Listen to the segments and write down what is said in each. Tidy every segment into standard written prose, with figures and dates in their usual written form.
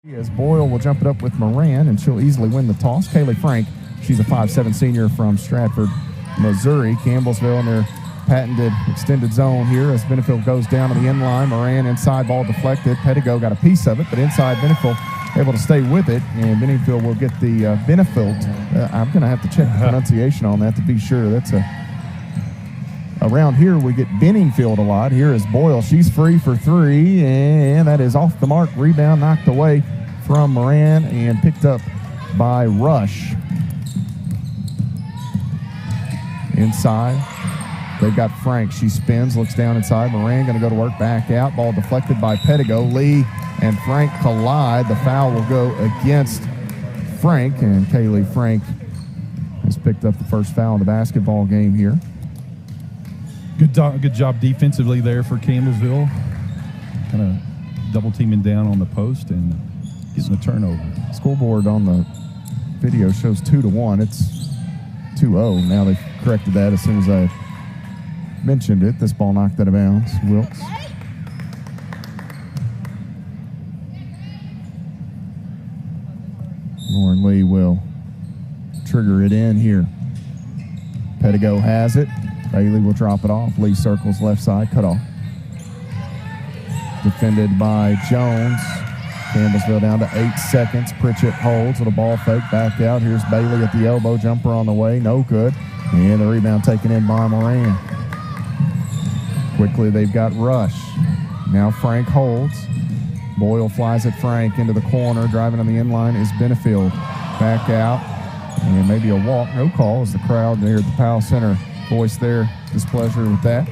As Boyle will jump it up with Moran, and she'll easily win the toss. Kayla Frank, she's a 5'7" senior from Stratford, Missouri. Campbellsville in their patented extended zone here as Benefield goes down to the end line. Moran inside, ball deflected. Pettigo got a piece of it, but inside Benefield able to stay with it, and Benefield will get the Benefield. I'm going to have to check the pronunciation on that to be sure. That's around here we get Benningfield a lot. Here is Boyle. She's free for three, and that is off the mark. Rebound knocked away from Moran and picked up by Rush. Inside, they've got Frank. She spins, looks down inside. Moran going to go to work, back out. Ball deflected by Pettigo. Lee and Frank collide. The foul will go against Frank, and Kaylee Frank has picked up the first foul in the basketball game here. Good job defensively there for Campbellsville. Kind of double teaming down on the post and getting the turnover. Scoreboard on the video shows 2-1. It's 2-0. Now they've corrected that as soon as I mentioned it. This ball knocked out of bounds. Wilkes. Lauren Lee will trigger it in here. Pettigo has it. Bailey will drop it off. Lee circles left side, cut off. Defended by Jones. Campbellsville down to 8 seconds. Pritchett holds with a ball fake, back out. Here's Bailey at the elbow, jumper on the way, no good. And the rebound taken in by Moran. Quickly they've got Rush. Now Frank holds. Boyle flies at Frank into the corner. Driving on the inline is Benefield. Back out. And maybe a walk, no call as the crowd near the Powell Center voice their displeasure with that.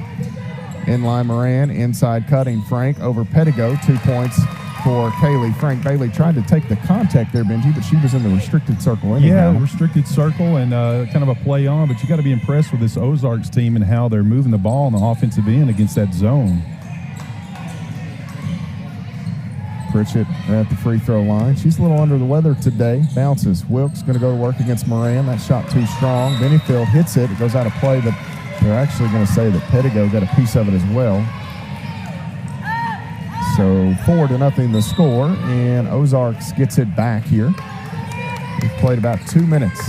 Inline Moran, inside cutting Frank over Pettigo. 2 points for Kaylee Frank. Bailey tried to take the contact there, Benji, but she was in the restricted circle anyhow. Yeah, restricted circle and kind of a play on, but you got to be impressed with this Ozarks team and how they're moving the ball on the offensive end against that zone. Pritchett at the free throw line. She's a little under the weather today. Bounces. Wilkes going to go to work against Moran. That shot too strong. Benefield hits it. It goes out of play, but they're actually going to say that Pettigo got a piece of it as well. So 4-0 the score, and Ozarks gets it back here. We've played about 2 minutes.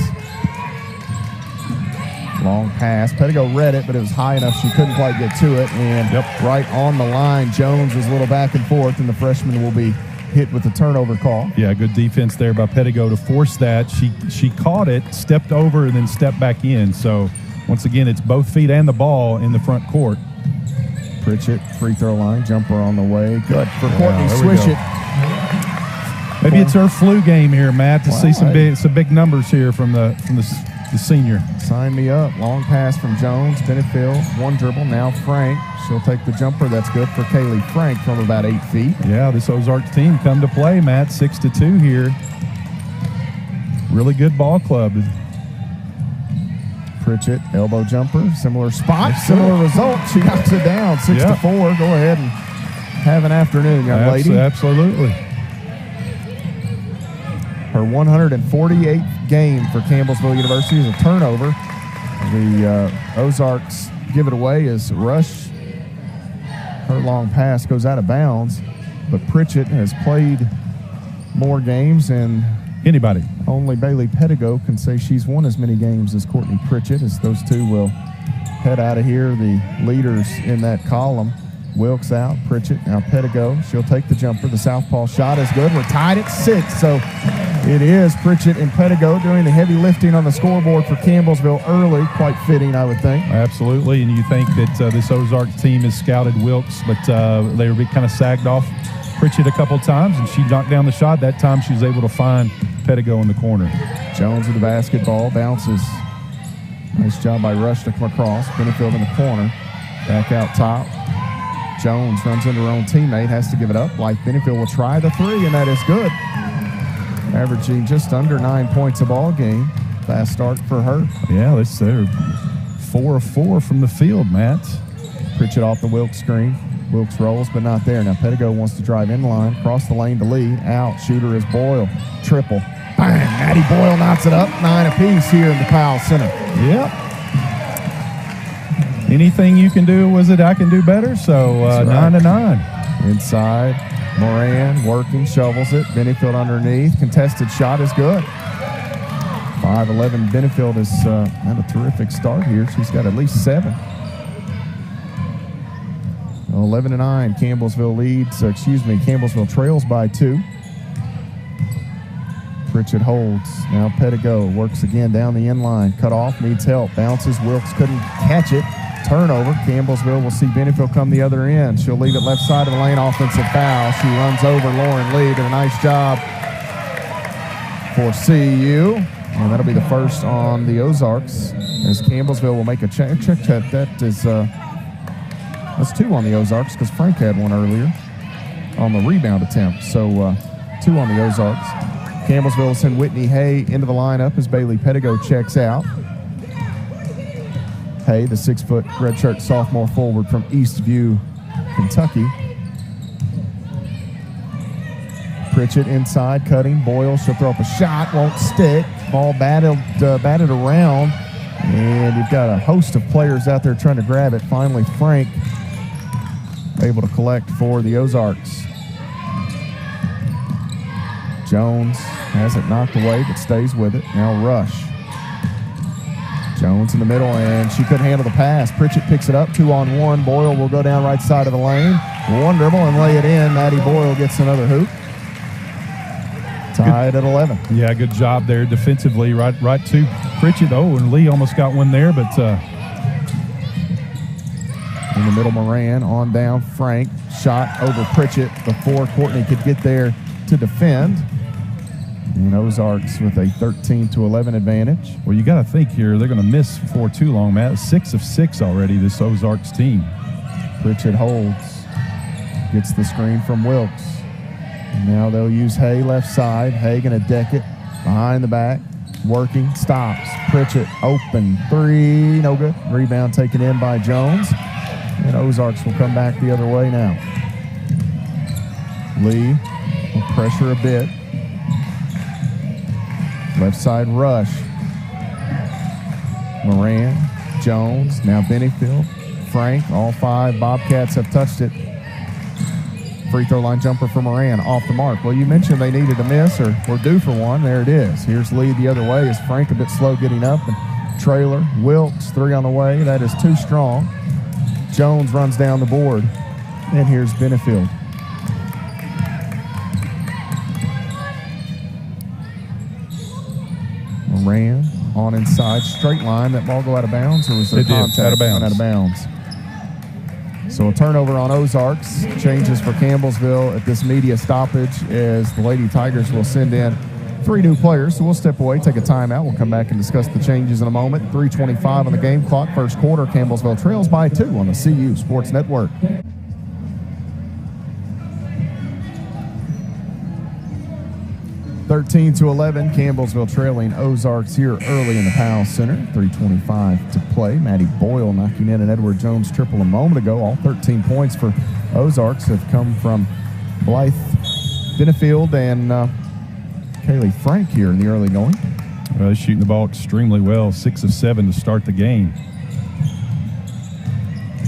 Long pass. Pettigo read it, but it was high enough she couldn't quite get to it. And right on the line, Jones was a little back and forth, and the freshman will be hit with the turnover call. Yeah, good defense there by Pettigo to force that. She caught it, stepped over, and then stepped back in. So, once again, it's both feet and the ball in the front court. Pritchett, free throw line, jumper on the way. Good for Courtney Swish it. Maybe it's her flu game here, Matt, to see some big numbers here from the senior. Sign me up. Long pass from Jones. Benefield, one dribble. Now Frank. She'll take the jumper. That's good for Kaylee Frank from about 8 feet. Yeah, this Ozarks team come to play, Matt. 6-2 here. Really good ball club. Pritchett, elbow jumper. Similar spot, similar result. She knocks it down. 6-4. Go ahead and have an afternoon, young lady. Absolutely. Her 148th game for Campbellsville University is a turnover. The Ozarks give it away as Rush. Her long pass goes out of bounds, but Pritchett has played more games than anybody. Only Bailey Pettigo can say she's won as many games as Courtney Pritchett, as those two will head out of here, the leaders in that column. Wilkes out, Pritchett, now Pettigo. She'll take the jumper. The southpaw shot is good. We're tied at 6, so it is Pritchett and Pettigo doing the heavy lifting on the scoreboard for Campbellsville early. Quite fitting, I would think. Absolutely, and you think that this Ozarks team has scouted Wilkes, but they were kind of sagged off Pritchett a couple times, and she knocked down the shot. That time she was able to find Pettigo in the corner. Jones with the basketball, bounces. Nice job by Rush to come across. Benefield in the corner. Back out top. Jones runs into her own teammate, has to give it up. Like Benefield will try the three, and that is good. Averaging just under 9 points a ball game. Fast start for her. Yeah, they're 4 of 4 from the field, Matt. Pritchett off the Wilkes screen. Wilkes rolls, but not there. Now Pettigo wants to drive in line, cross the lane to lead. Out, shooter is Boyle. Triple. Bang! Maddie Boyle knocks it up. 9 apiece here in the Powell Center. Yep. Anything you can do, I can do better. So 9-9. Inside. Moran working, shovels it. Benefield underneath. Contested shot is good. 5'11" Benefield has had a terrific start here. She's got at least 7. 11-9, Campbellsville leads. Campbellsville trails by 2. Pritchett holds. Now Pettigo works again down the end line. Cut off, needs help. Bounces. Wilkes couldn't catch it. Turnover. Campbellsville will see Benefield come the other end. She'll leave it left side of the lane. Offensive foul. She runs over Lauren Lee. Did a nice job for CU. And that'll be the first on the Ozarks as Campbellsville will make a check. That is that's 2 on the Ozarks because Frank had one earlier on the rebound attempt. So 2 on the Ozarks. Campbellsville will send Whitney Hay into the lineup as Bailey Pettigo checks out. Hay, the 6-foot redshirt sophomore forward from Eastview, Kentucky. Pritchett inside, cutting. Boyle, she'll throw up a shot, won't stick. Ball batted around, and you've got a host of players out there trying to grab it. Finally, Frank able to collect for the Ozarks. Jones has it knocked away, but stays with it. Now Rush. Jones in the middle, and she couldn't handle the pass. Pritchett picks it up, 2-on-1. Boyle will go down right side of the lane. One dribble and lay it in. Maddie Boyle gets another hoop. Tied at 11. Yeah, good job there defensively. Right to Pritchett. Oh, and Lee almost got one there, but in the middle, Moran on down. Frank shot over Pritchett before Courtney could get there to defend. And Ozarks with a 13-11 advantage. Well, you got to think here they're going to miss for too long, Matt. 6 of 6 already, this Ozarks team. Pritchett holds, gets the screen from Wilkes. And now they'll use Hay left side. Hay going to deck it behind the back, working, stops. Pritchett open 3, no good. Rebound taken in by Jones. And Ozarks will come back the other way now. Lee will pressure a bit. Left side rush. Moran, Jones, now Benefield, Frank, all 5 Bobcats have touched it. Free throw line jumper for Moran, off the mark. Well, you mentioned they needed a miss or were due for one. There it is. Here's Lee the other way as Frank a bit slow getting up. And trailer, Wilkes, 3 on the way. That is too strong. Jones runs down the board. And here's Benefield. Moran on inside, straight line. That ball go out of bounds, or was there contact? Out of bounds. Out of bounds. So a turnover on Ozarks. Changes for Campbellsville at this media stoppage as the Lady Tigers will send in 3 new players. So we'll step away, take a timeout. We'll come back and discuss the changes in a moment. 3:25 on the game clock. First quarter, Campbellsville trails by 2 on the CU Sports Network. 13-11, Campbellsville trailing Ozarks here early in the Powell Center. 3:25 to play. Maddie Boyle knocking in an Edward Jones triple a moment ago. All 13 points for Ozarks have come from Blythe Benefield and Kaylee Frank here in the early going. Well, they're shooting the ball extremely well. 6 of 7 to start the game.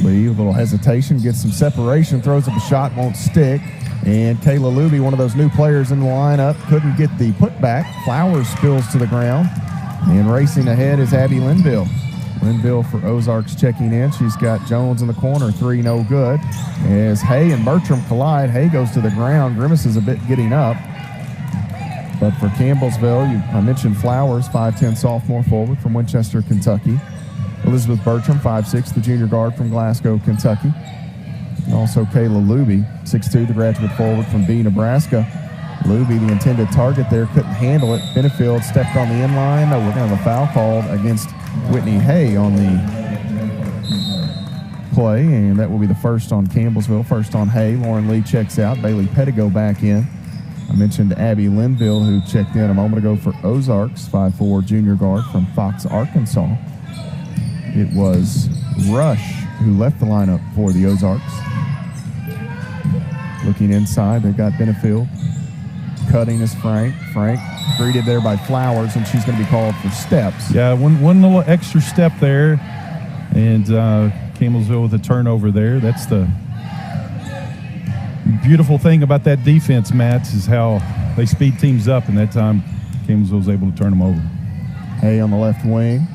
Lee, a little hesitation, gets some separation, throws up a shot, won't stick. And Kayla Luebbe, one of those new players in the lineup, couldn't get the putback. Flowers spills to the ground. And racing ahead is Abby Linville. Linville for Ozarks checking in. She's got Jones in the corner, 3 no good. As Hay and Bertram collide, Hay goes to the ground. Grimace is a bit getting up. But for Campbellsville, I mentioned Flowers, 5'10" sophomore forward from Winchester, Kentucky. Elizabeth Bertram, 5'6", the junior guard from Glasgow, Kentucky. And also Kayla Luebbe, 6'2", the graduate forward from B, Nebraska. Luebbe, the intended target there, couldn't handle it. Benefield stepped on the end line. No, we're going to have a foul called against Whitney Hay on the play, and that will be the first on Campbellsville, first on Hay. Lauren Lee checks out. Bailey Pettigo back in. I mentioned Abby Linville, who checked in a moment ago for Ozarks, 5'4", junior guard from Fox, Arkansas. It was Rush who left the lineup for the Ozarks. Looking inside, they've got Benefield. Cutting is Frank. Frank greeted there by Flowers, and she's going to be called for steps. Yeah, one little extra step there, and Campbellsville with a turnover there. That's the beautiful thing about that defense, Matt, is how they speed teams up, and that time Campbellsville was able to turn them over. Hay on the left wing.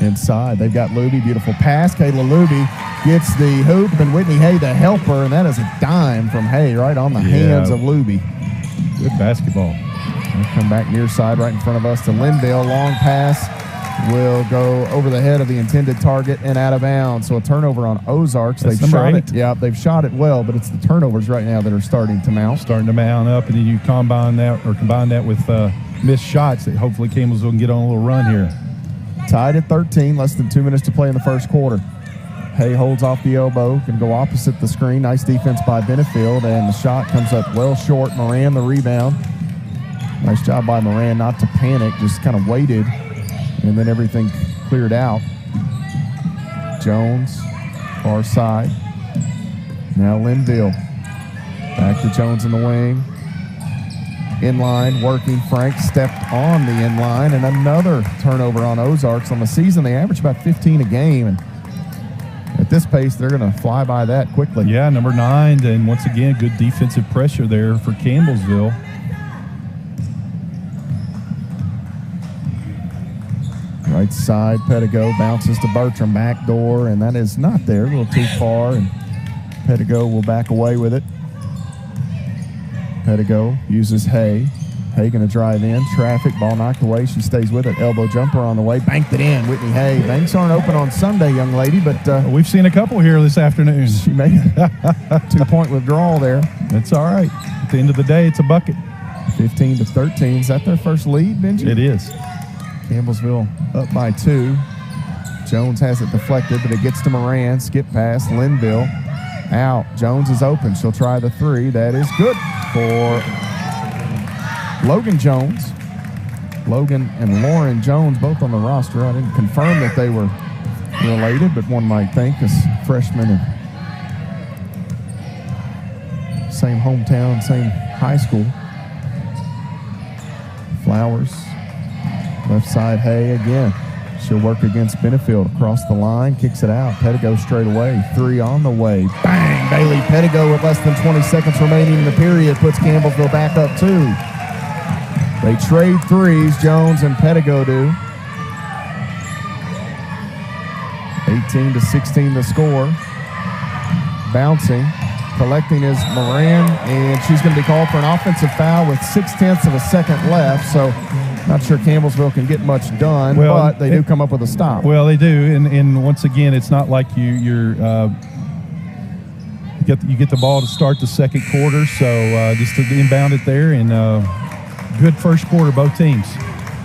Inside, they've got Luebbe. Beautiful pass. Kayla Luebbe gets the hoop, and Whitney Hay the helper, and that is a dime from Hay right on the hands of Luebbe. Good basketball. We'll come back near side right in front of us to Linville. Long pass will go over the head of the intended target and out of bounds. So a turnover on Ozarks. That's they've shot 8. it. Yeah, they've shot it well, but it's the turnovers right now that are starting to mount. Starting to mount up, and then you combine that with missed shots that hopefully Campbellsville can get on a little run here. Tied at 13, less than 2 minutes to play in the first quarter. Hay holds off the elbow, can go opposite the screen. Nice defense by Benefield, and the shot comes up well short. Moran the rebound. Nice job by Moran not to panic, just kind of waited, and then everything cleared out. Jones, far side. Now Linville. Back to Jones in the wing. Inline, working. Frank stepped on the inline, and another turnover on Ozarks. On the season, they average about 15 a game, and at this pace, they're going to fly by that quickly. Yeah, number 9, and once again, good defensive pressure there for Campbellsville. Right side, Pettigo bounces to Bertram, back door, and that is not there, a little too far, and Pettigo will back away with it. Pettigo uses Hay. Hay going to drive in. Traffic, ball knocked away. She stays with it. Elbow jumper on the way. Banked it in. Whitney Hay. Banks aren't open on Sunday, young lady, but we've seen a couple here this afternoon. She made a 2-point withdrawal there. That's all right. At the end of the day, it's a bucket. 15-13. Is that their first lead, Benji? It is. Campbellsville up by 2. Jones has it deflected, but it gets to Moran. Skip pass. Linville out. Jones is open. She'll try the 3. That is good for Logan Jones. Logan and Lauren Jones both on the roster. I didn't confirm that they were related, but one might think as freshmen and same hometown, same high school. Flowers, left side, Hay again. She'll work against Benefield across the line, kicks it out. Pettigo straight away. 3 on the way. Bang! Bailey Pettigo with less than 20 seconds remaining in the period puts Campbellsville back up 2. They trade threes, Jones and Pettigo do. 18-16 the score. Bouncing. Collecting is Moran, and she's going to be called for an offensive foul with 0.6 of a second left. So not sure Campbellsville can get much done, but they do come up with a stop. Well, they do, and once again, it's not like you get the ball to start the second quarter, so just to inbound it there, and good first quarter, both teams.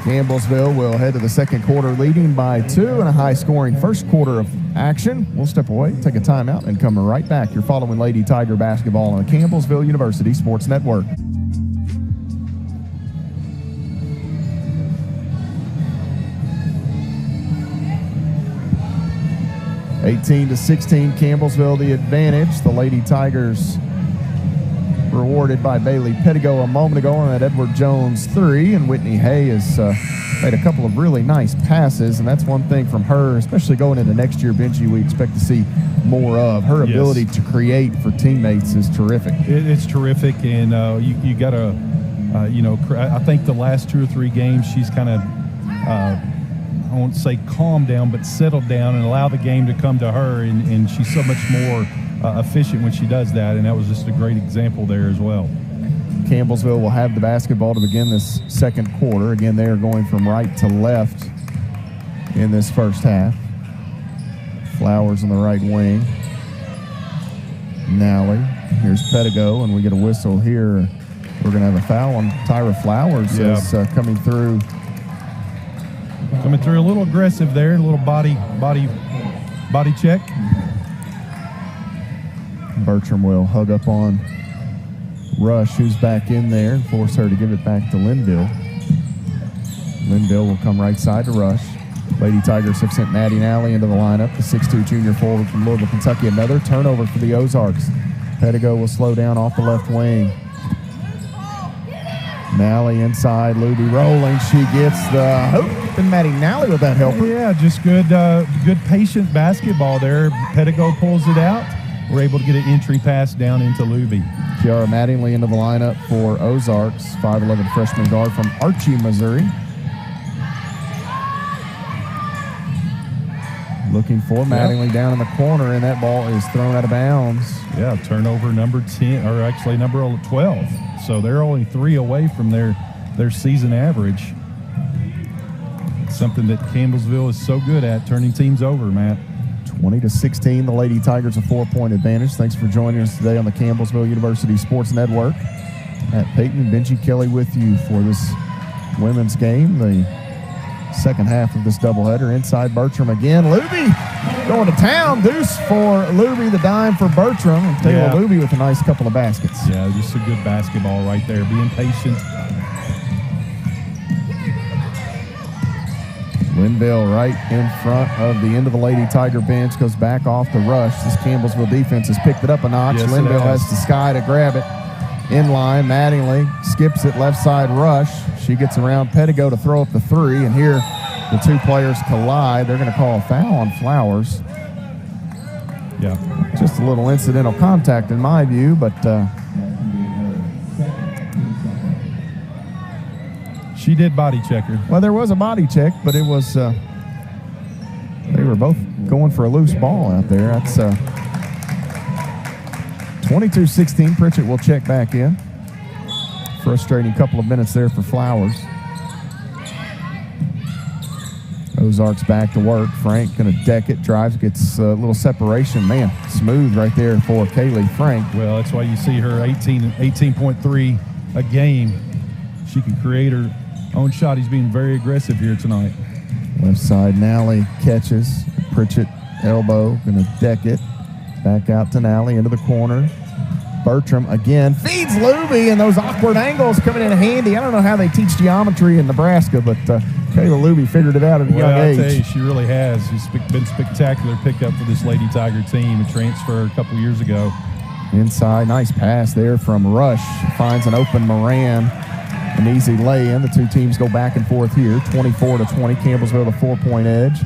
Campbellsville will head to the second quarter leading by 2 in a high-scoring first quarter of action. We'll step away, take a timeout, and come right back. You're following Lady Tiger basketball on the Campbellsville University Sports Network. (18-16) Campbellsville the advantage. The Lady Tigers rewarded by Bailey Pettigo a moment ago on that Edward Jones 3, and Whitney Hay has made a couple of really nice passes, and that's one thing from her, especially going into next year, Benji, we expect to see more of. Her ability to create for teammates is terrific. It's terrific, and you got to, I think the last 2 or 3 games she's kind of, I won't say calm down, but settled down and allow the game to come to her, and she's so much more efficient when she does that, and that was just a great example there as well. Campbellsville will have the basketball to begin this second quarter. Again, they are going from right to left in this first half. Flowers on the right wing. Nally. Here's Pettigo, and we get a whistle here. We're going to have a foul on Tyra Flowers. Is coming through. Coming through a little aggressive there, a little body check. Bertram will hug up on Rush, who's back in there, and force her to give it back to Linville. Linville will come right side to Rush. Lady Tigers have sent Maddie Nally into the lineup, the 6'2" junior forward from Louisville, Kentucky. Another turnover for the Ozarks. Pettigo will slow down off the left wing. Nally inside, Luebbe rolling. She gets the hoop, and Maddie Nally with that helper. Yeah, just good patient basketball there. Pettigo pulls it out, were able to get an entry pass down into Luebbe. Kiara Mattingly into the lineup for Ozarks, 5'11" freshman guard from Archie, Missouri. Looking for Mattingly down in the corner, and that ball is thrown out of bounds. Yeah, turnover number 10, or actually number 12. So they're only 3 away from their season average. It's something that Campbellsville is so good at, turning teams over, Matt. 20-16, the Lady Tigers a 4-point advantage. Thanks for joining us today on the Campbellsville University Sports Network. Matt Payton and Benji Kelly with you for this women's game, the second half of this doubleheader. Inside Bertram again. Luebbe going to town. Deuce for Luebbe, the dime for Bertram. And Kayla Luebbe with a nice couple of baskets. Yeah, just a good basketball right there. Being patient. Linville right in front of the end of the Lady Tiger bench, goes back off the rush. This Campbellsville defense has picked it up a notch. Yes, Linville has to sky to grab it. In line, Mattingly skips it, left side rush. She gets around Pettigo to throw up the 3, and here the 2 players collide. They're going to call a foul on Flowers. Yeah. Just a little incidental contact in my view, but she did body check her. Well, there was a body check, but it was they were both going for a loose ball out there. That's 22-16. Pritchett will check back in. Frustrating couple of minutes there for Flowers. Ozarks back to work. Frank going to deck it, drives, gets a little separation. Man, smooth right there for Kaylee Frank. Well, that's why you see her 18.3 a game. She can create her own shot. He's being very aggressive here tonight. Left side, Nally catches. Pritchett elbow, going to deck it. Back out to Nally into the corner. Bertram again feeds Luebbe, and those awkward angles coming in handy. I don't know how they teach geometry in Nebraska, but Kayla Luebbe figured it out at a young age. I'll tell you, she really has. She's been spectacular pickup for this Lady Tiger team. A transfer a couple years ago. Inside, nice pass there from Rush. Finds an open Moran. An easy lay-in. The 2 teams go back and forth here. 24-20, Campbellsville a 4-point edge.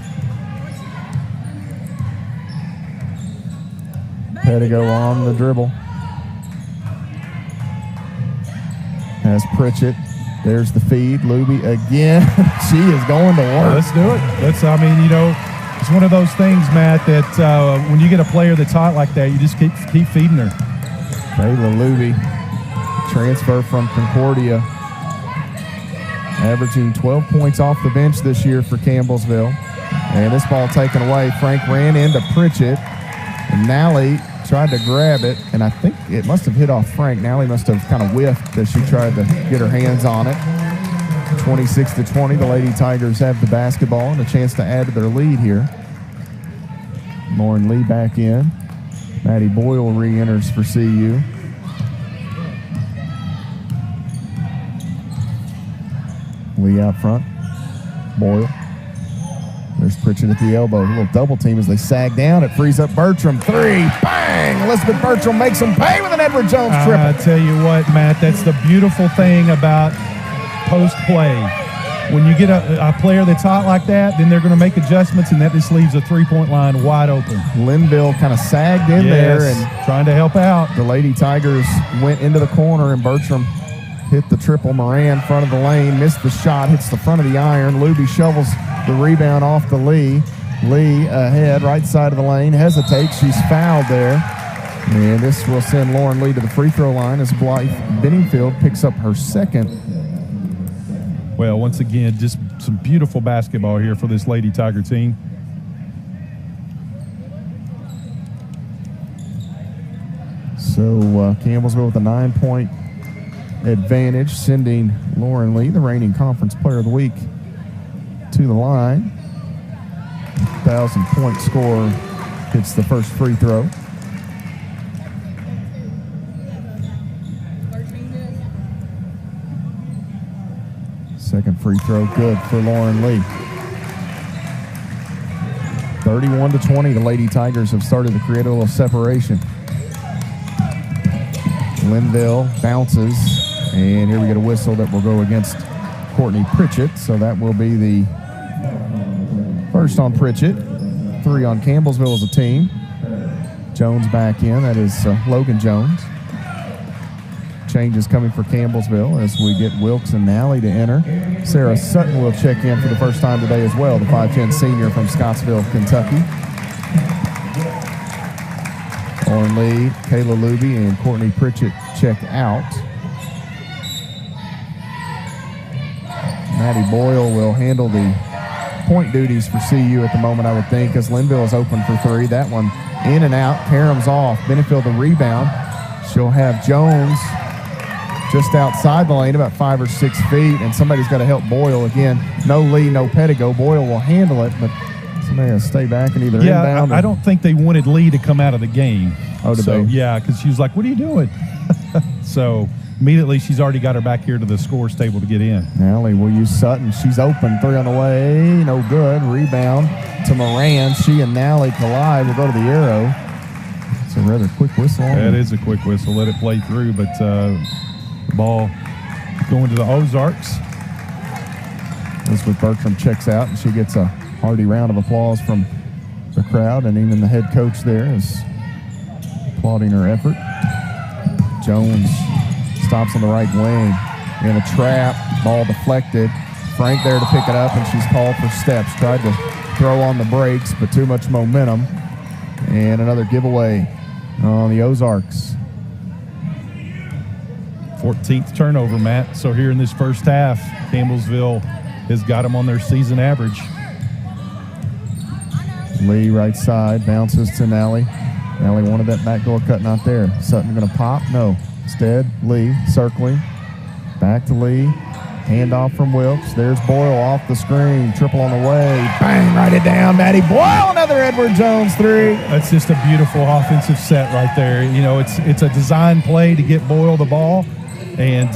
Pettigo on the dribble. Has Pritchett. There's the feed. Luebbe again. She is going to work. Let's do it. It's one of those things, Matt, that when you get a player that's hot like that, you just keep feeding her. Kayla Luebbe, transfer from Concordia, averaging 12 points off the bench this year for Campbellsville. And this ball taken away. Frank ran into Pritchett, and Nally tried to grab it, and I think it must have hit off Frank. Nally must have kind of whiffed as she tried to get her hands on it. 26-20, the Lady Tigers have the basketball and a chance to add to their lead here. Lauren Lee back in. Maddie Boyle re-enters for CU. Lee out front. Boyle. There's Pritchett at the elbow. A little double team as they sag down. It frees up Bertram. 3. Bang! Elizabeth Bertram makes them pay with an Edward Jones triple. I tell you what, Matt, that's the beautiful thing about post play. When you get a player that's hot like that, then they're going to make adjustments, and that just leaves a 3-point line wide open. Linville kind of sagged in there and trying to help out. The Lady Tigers went into the corner, and Bertram hit the triple. Moran, front of the lane, missed the shot, hits the front of the iron. Luebbe shovels the rebound off to Lee. Lee ahead, right side of the lane, hesitates. She's fouled there. And this will send Lauren Lee to the free throw line as Blythe Benningfield picks up her second. Well, once again, just some beautiful basketball here for this Lady Tiger team. So Campbellsville with a 9-point advantage, sending Lauren Lee, the reigning conference player of the week, to the line. 1,000-point scorer hits the first free throw. Second free throw good for Lauren Lee. 31-20, the Lady Tigers have started to create a little separation. Linville bounces, and here we get a whistle that will go against Courtney Pritchett, so that will be the first on Pritchett. 3 on Campbellsville as a team. Jones back in. That is Logan Jones. Changes coming for Campbellsville as we get Wilkes and Nally to enter. Sarah Sutton will check in for the first time today as well, the 5'10 senior from Scottsville, Kentucky. Lauren Lee, Kayla Luebbe, and Courtney Pritchett check out. Maddie Boyle will handle the point duties for CU at the moment, I would think, as Linville is open for three. That one in and out. Karam's off. Benefield the rebound. She'll have Jones just outside the lane, about 5 or 6 feet, and somebody's got to help Boyle again. No Lee, no Pettigo. Boyle will handle it, but somebody has to stay back and either inbound. I don't think they wanted Lee to come out of the game. Oh, did they? Yeah, because she was like, "What are you doing?" So immediately she's already got her back here to the scores table to get in. Nally will use Sutton. She's open. Three on the way. No good. Rebound to Moran. She and Nally collide. Will go to the arrow. It's a rather quick whistle. That is a quick whistle. Let it play through, but the ball going to the Ozarks. Elizabeth Bertram checks out, and she gets a hearty round of applause from the crowd, and even the head coach there is applauding her effort. Jones stops on the right wing in a trap, ball deflected. Frank there to pick it up, and she's called for steps. Tried to throw on the brakes, but too much momentum. And another giveaway on the Ozarks. 14th turnover, Matt. So here in this first half, Campbellsville has got them on their season average. Lee right side, bounces to Nally. Nally wanted that backdoor cut, not there. Sutton going to pop? No. Instead, Lee circling. Back to Lee. Handoff from Wilkes. There's Boyle off the screen. Triple on the way. Bang, right it down. Maddie Boyle, another Edward Jones three. That's just a beautiful offensive set right there. You know, it's a design play to get Boyle the ball. And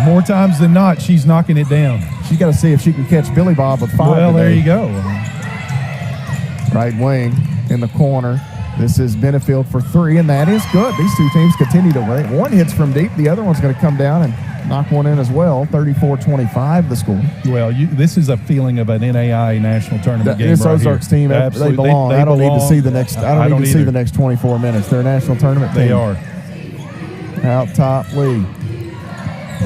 more times than not, she's knocking it down. She's got to see if she can catch Billy Bob with 5 Well, today. there you go. Right wing in the corner. This is Benefield for three, and that is good. These two teams continue to rate. One hits from deep. The other one's going to come down and knock one in as well. 34-25 the score. Well, this is a feeling of an NAI national tournament game. This right Ozarks here. team, they belong. I don't need to see the next. I don't need to see the next 24 minutes. They're a national tournament team. They are. Out top, Lee.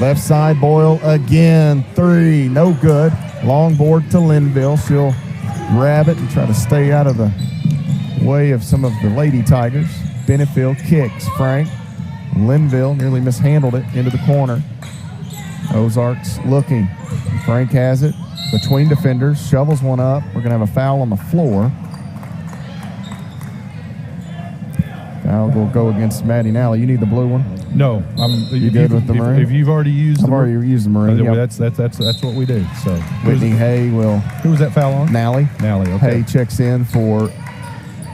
Left side, Boyle again. Three, no good. Long board to Linville. She'll grab it and try to stay out of the way of some of the Lady Tigers. Benefield kicks. Frank. Linville nearly mishandled it into the corner. Ozarks looking. Frank has it between defenders. Shovels one up. We're going to have a foul on the floor. Foul will go against Maddie Nally. You need the blue one? No, You good with the maroon? If you've already used, I've already used the maroon. Yep. Yep. That's what we do. So Whitney Hay will. Who was that foul on? Nally. Nally. Okay. Hay checks in for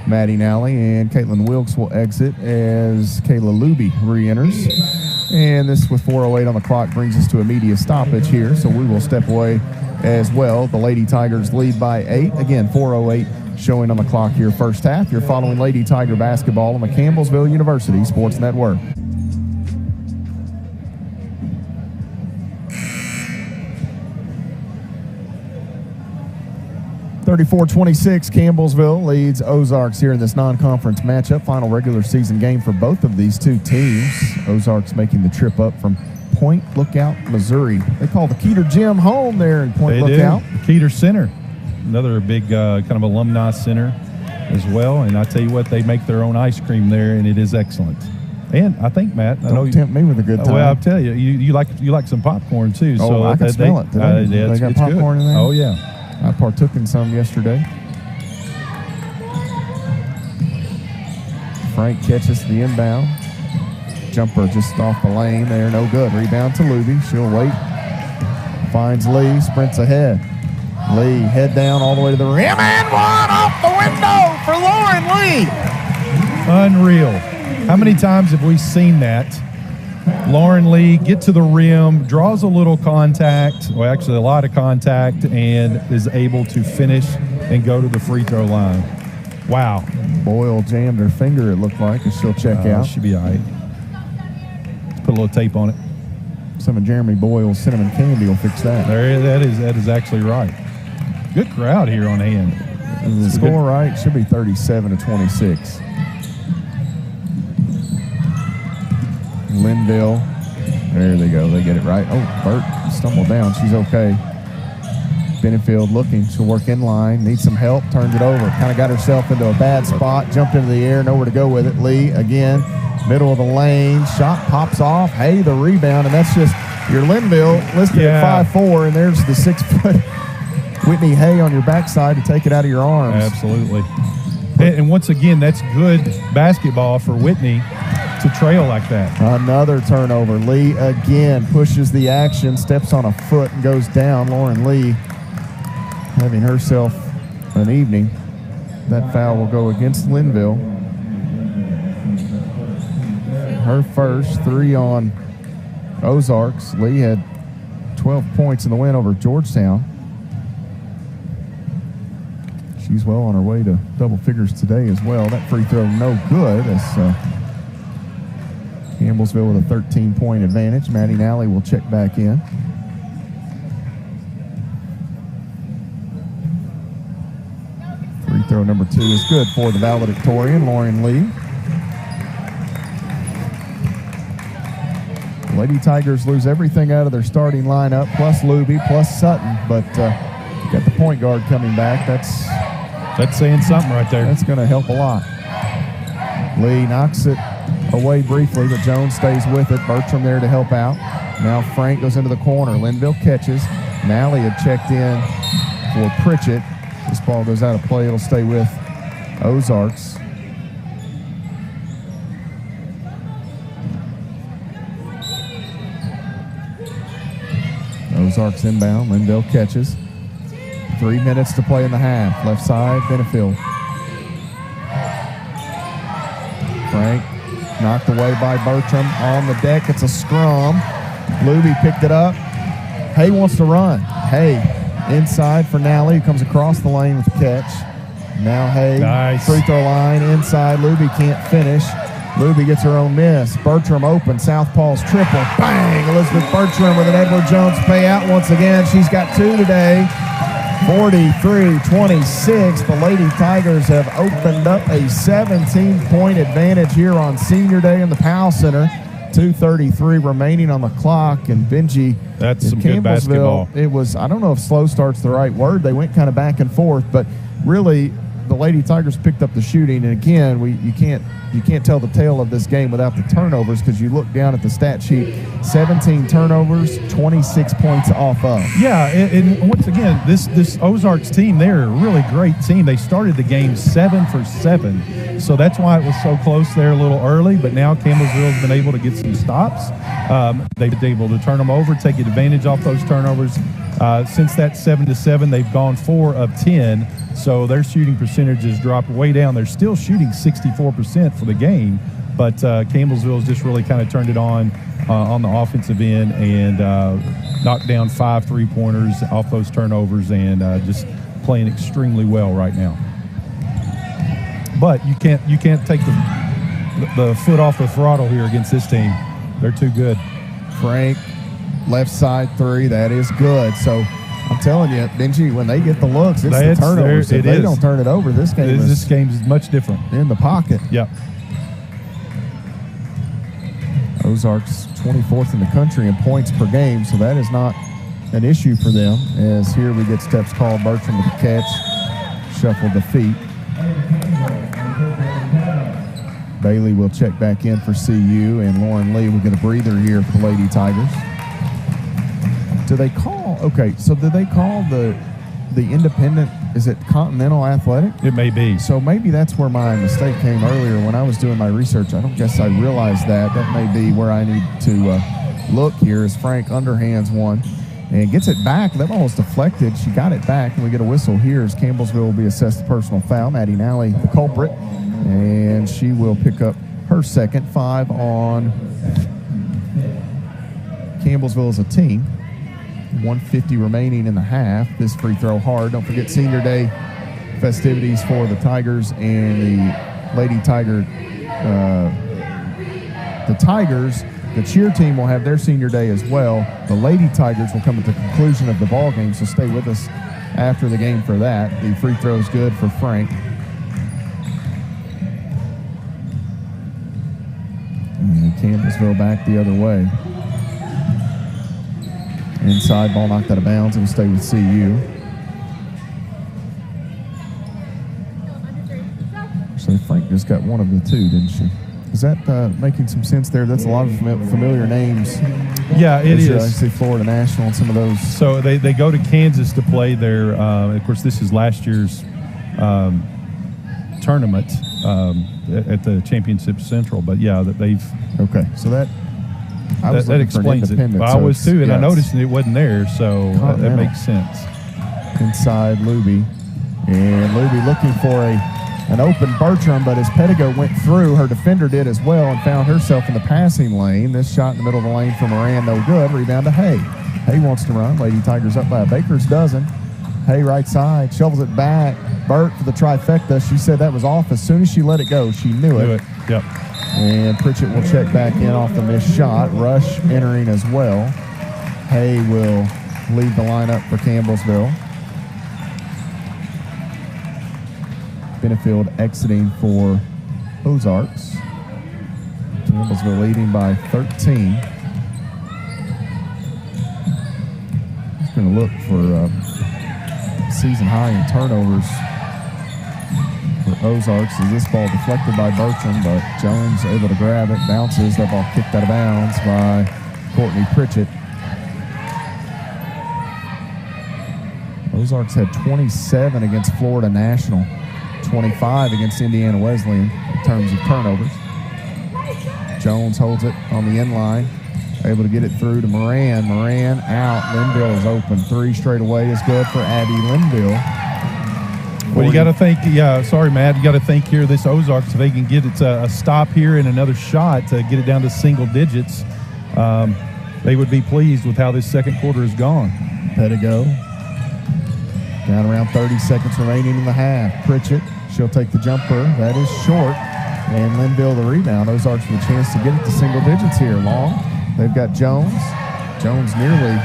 Maddie Nally, and Caitlin Wilkes will exit as Kayla Luebbe re-enters. And this with 4:08 on the clock brings us to a media stoppage here, so we will step away as well. The Lady Tigers lead by 8. Again, 4:08 showing on the clock here first half. You're following Lady Tiger basketball on the Campbellsville University Sports Network. 34-26, Campbellsville leads Ozarks here in this non-conference matchup. Final regular season game for both of these two teams. Ozarks making the trip up from Point Lookout, Missouri. They call the Keeter Gym home there in Point Lookout. The Keeter Center, another big kind of alumni center as well. And I tell you what, they make their own ice cream there, and it is excellent. And I think, Matt, I know Don't tempt me with a good time. Well, I'll tell you, you like some popcorn too. Oh, so I can smell it. They got popcorn in there? Oh, yeah. I partook in some yesterday. Frank catches the inbound. Jumper just off the lane there, no good. Rebound to Luebbe. She'll wait. Finds Lee, sprints ahead. Lee, head down all the way to the rim, and one off the window for Lauren Lee. Unreal. How many times have we seen that? Lauren Lee get to the rim, draws a little contact, well, actually a lot of contact, and is able to finish and go to the free throw line. Wow. Boyle jammed her finger, it looked like, and she'll check out. She'll be all right. Put a little tape on it. Some of Jeremy Boyle's cinnamon candy will fix that. That is actually right. Good crowd here on hand. Is the score right? Should be 37-26. Linville. There they go. They get it right. Oh, Burt stumbled down. She's okay. Benefield looking. She'll work in line. Needs some help. Turns it over. Kind of got herself into a bad spot. Jumped into the air. Nowhere to go with it. Lee again. Middle of the lane. Shot pops off. Hay the rebound. And that's just your Linville listed at 5'4", and there's the 6-foot Whitney Hay on your backside to take it out of your arms. Absolutely. And once again, that's good basketball for Whitney to trail like that. Another turnover. Lee again pushes the action, steps on a foot and goes down. Lauren Lee having herself an evening. That foul will go against Linville. Her first, 3 on Ozarks. Lee had 12 points in the win over Georgetown. She's well on her way to double figures today as well. That free throw no good as Campbellsville with a 13-point advantage. Maddie Nally will check back in. Free throw number 2 is good for the valedictorian, Lauren Lee. Lady Tigers lose everything out of their starting lineup, plus Luebbe, plus Sutton, but got the point guard coming back. That's saying something right there. That's going to help a lot. Lee knocks it away briefly, but Jones stays with it. Bertram there to help out. Now Frank goes into the corner. Linville catches. Nally had checked in for Pritchett. This ball goes out of play. It'll stay with Ozarks. Ozarks inbound. Linville catches. 3 minutes to play in the half. Left side, Benefield. Frank knocked away by Bertram. On the deck, it's a scrum. Luebbe picked it up. Hay wants to run. Hay inside for Nally, who comes across the lane with the catch. Now Hay, nice. Free throw line, inside. Luebbe can't finish. Luebbe gets her own miss. Bertram open. Southpaw's triple. Bang! Elizabeth Bertram with an Edward Jones payout once again. She's got 2 today. 43-26. The Lady Tigers have opened up a 17-point advantage here on Senior Day in the Powell Center. 2:33 remaining on the clock, and Benji. That's some good basketball. It was, I don't know if slow start's the right word. They went kind of back and forth, but really the Lady Tigers picked up the shooting. And again, you can't tell the tale of this game without the turnovers, because you look down at the stat sheet, 17 turnovers, 26 points off of. Yeah, and once again, this Ozarks team, they're a really great team. They started the game 7 for 7, so that's why it was so close there a little early, but now Campbellsville's been able to get some stops. They've been able to turn them over, take advantage off those turnovers. Since that 7-7, they've gone 4 of 10, so their shooting percentages dropped way down. They're still shooting 64% for the game, but Campbellsville's just really kind of turned it on the offensive end and knocked down 5 3-pointers off those turnovers, and just playing extremely well right now. But you can't take the foot off the throttle here against this team. They're too good. Frank, left side 3, that is good. So I'm telling you, Benji, when they get the looks, it's the turnovers. If they don't turn it over, this game is much different. In the pocket. Yep. Ozarks 24th in the country in points per game, so that is not an issue for them, as here we get steps called. Bertram with the catch, shuffled the feet. Bailey will check back in for CU, and Lauren Lee will get a breather here for the Lady Tigers. Do they call the independent, is it Continental Athletic? It may be. So maybe that's where my mistake came earlier when I was doing my research. I don't guess I realized that. That may be where I need to look here, as Frank underhands one and gets it back. That ball was deflected. She got it back, and we get a whistle here as Campbellsville will be assessed a personal foul. Maddie Nally, the culprit, and she will pick up her second. 5 on Campbellsville as a team. 1:50 remaining in the half. This free throw hard. Don't forget Senior Day festivities for the Tigers and the Lady Tiger. The Tigers, the cheer team, will have their Senior Day as well. The Lady Tigers will come at the conclusion of the ball game, so stay with us after the game for that. The free throw is good for Frank. And Campbellsville back the other way. Inside, ball knocked out of bounds. It will stay with CU. So Frank just got one of the two, didn't she? Is that making some sense there? That's a lot of familiar names. Yeah, it is. I see Florida National and some of those. So they go to Kansas to play their, of course, this is last year's tournament at the Championship Central. But, yeah, that they've. Okay, so that explains it. Well, I was too, and I noticed it wasn't there, so that makes sense. Inside Luebbe. And Luebbe looking for an open Bertram, but as Pettigo went through, her defender did as well and found herself in the passing lane. This shot in the middle of the lane from Moran, no good. Rebound to Hay. Hay wants to run. Lady Tigers up by a baker's dozen. Hay right side, shovels it back. Burt for the trifecta. She said that was off as soon as she let it go. She knew it. Yep. And Pritchett will check back in off the missed shot. Rush entering as well. Hay will leave the lineup for Campbellsville. Benefield exiting for Ozarks. Campbellsville leading by 13. Just going to look for season high in turnovers for Ozarks as this ball deflected by Bertram, but Jones able to grab it, bounces. That ball kicked out of bounds by Courtney Pritchett. Ozarks had 27 against Florida National. 25 against Indiana Wesleyan in terms of turnovers. Jones holds it on the end line, able to get it through to Moran. Moran out. Linville is open. Three straight away is good for Abby Linville. Well, you got to think, sorry, Matt, you got to think here this Ozarks, if they can get it a stop here and another shot to get it down to single digits, they would be pleased with how this second quarter has gone. Pettigo. Down around 30 seconds remaining in the half. Pritchett, she'll take the jumper. That is short. And Linville the rebound. Ozarks with a chance to get it to single digits here. Long. They've got Jones. Jones nearly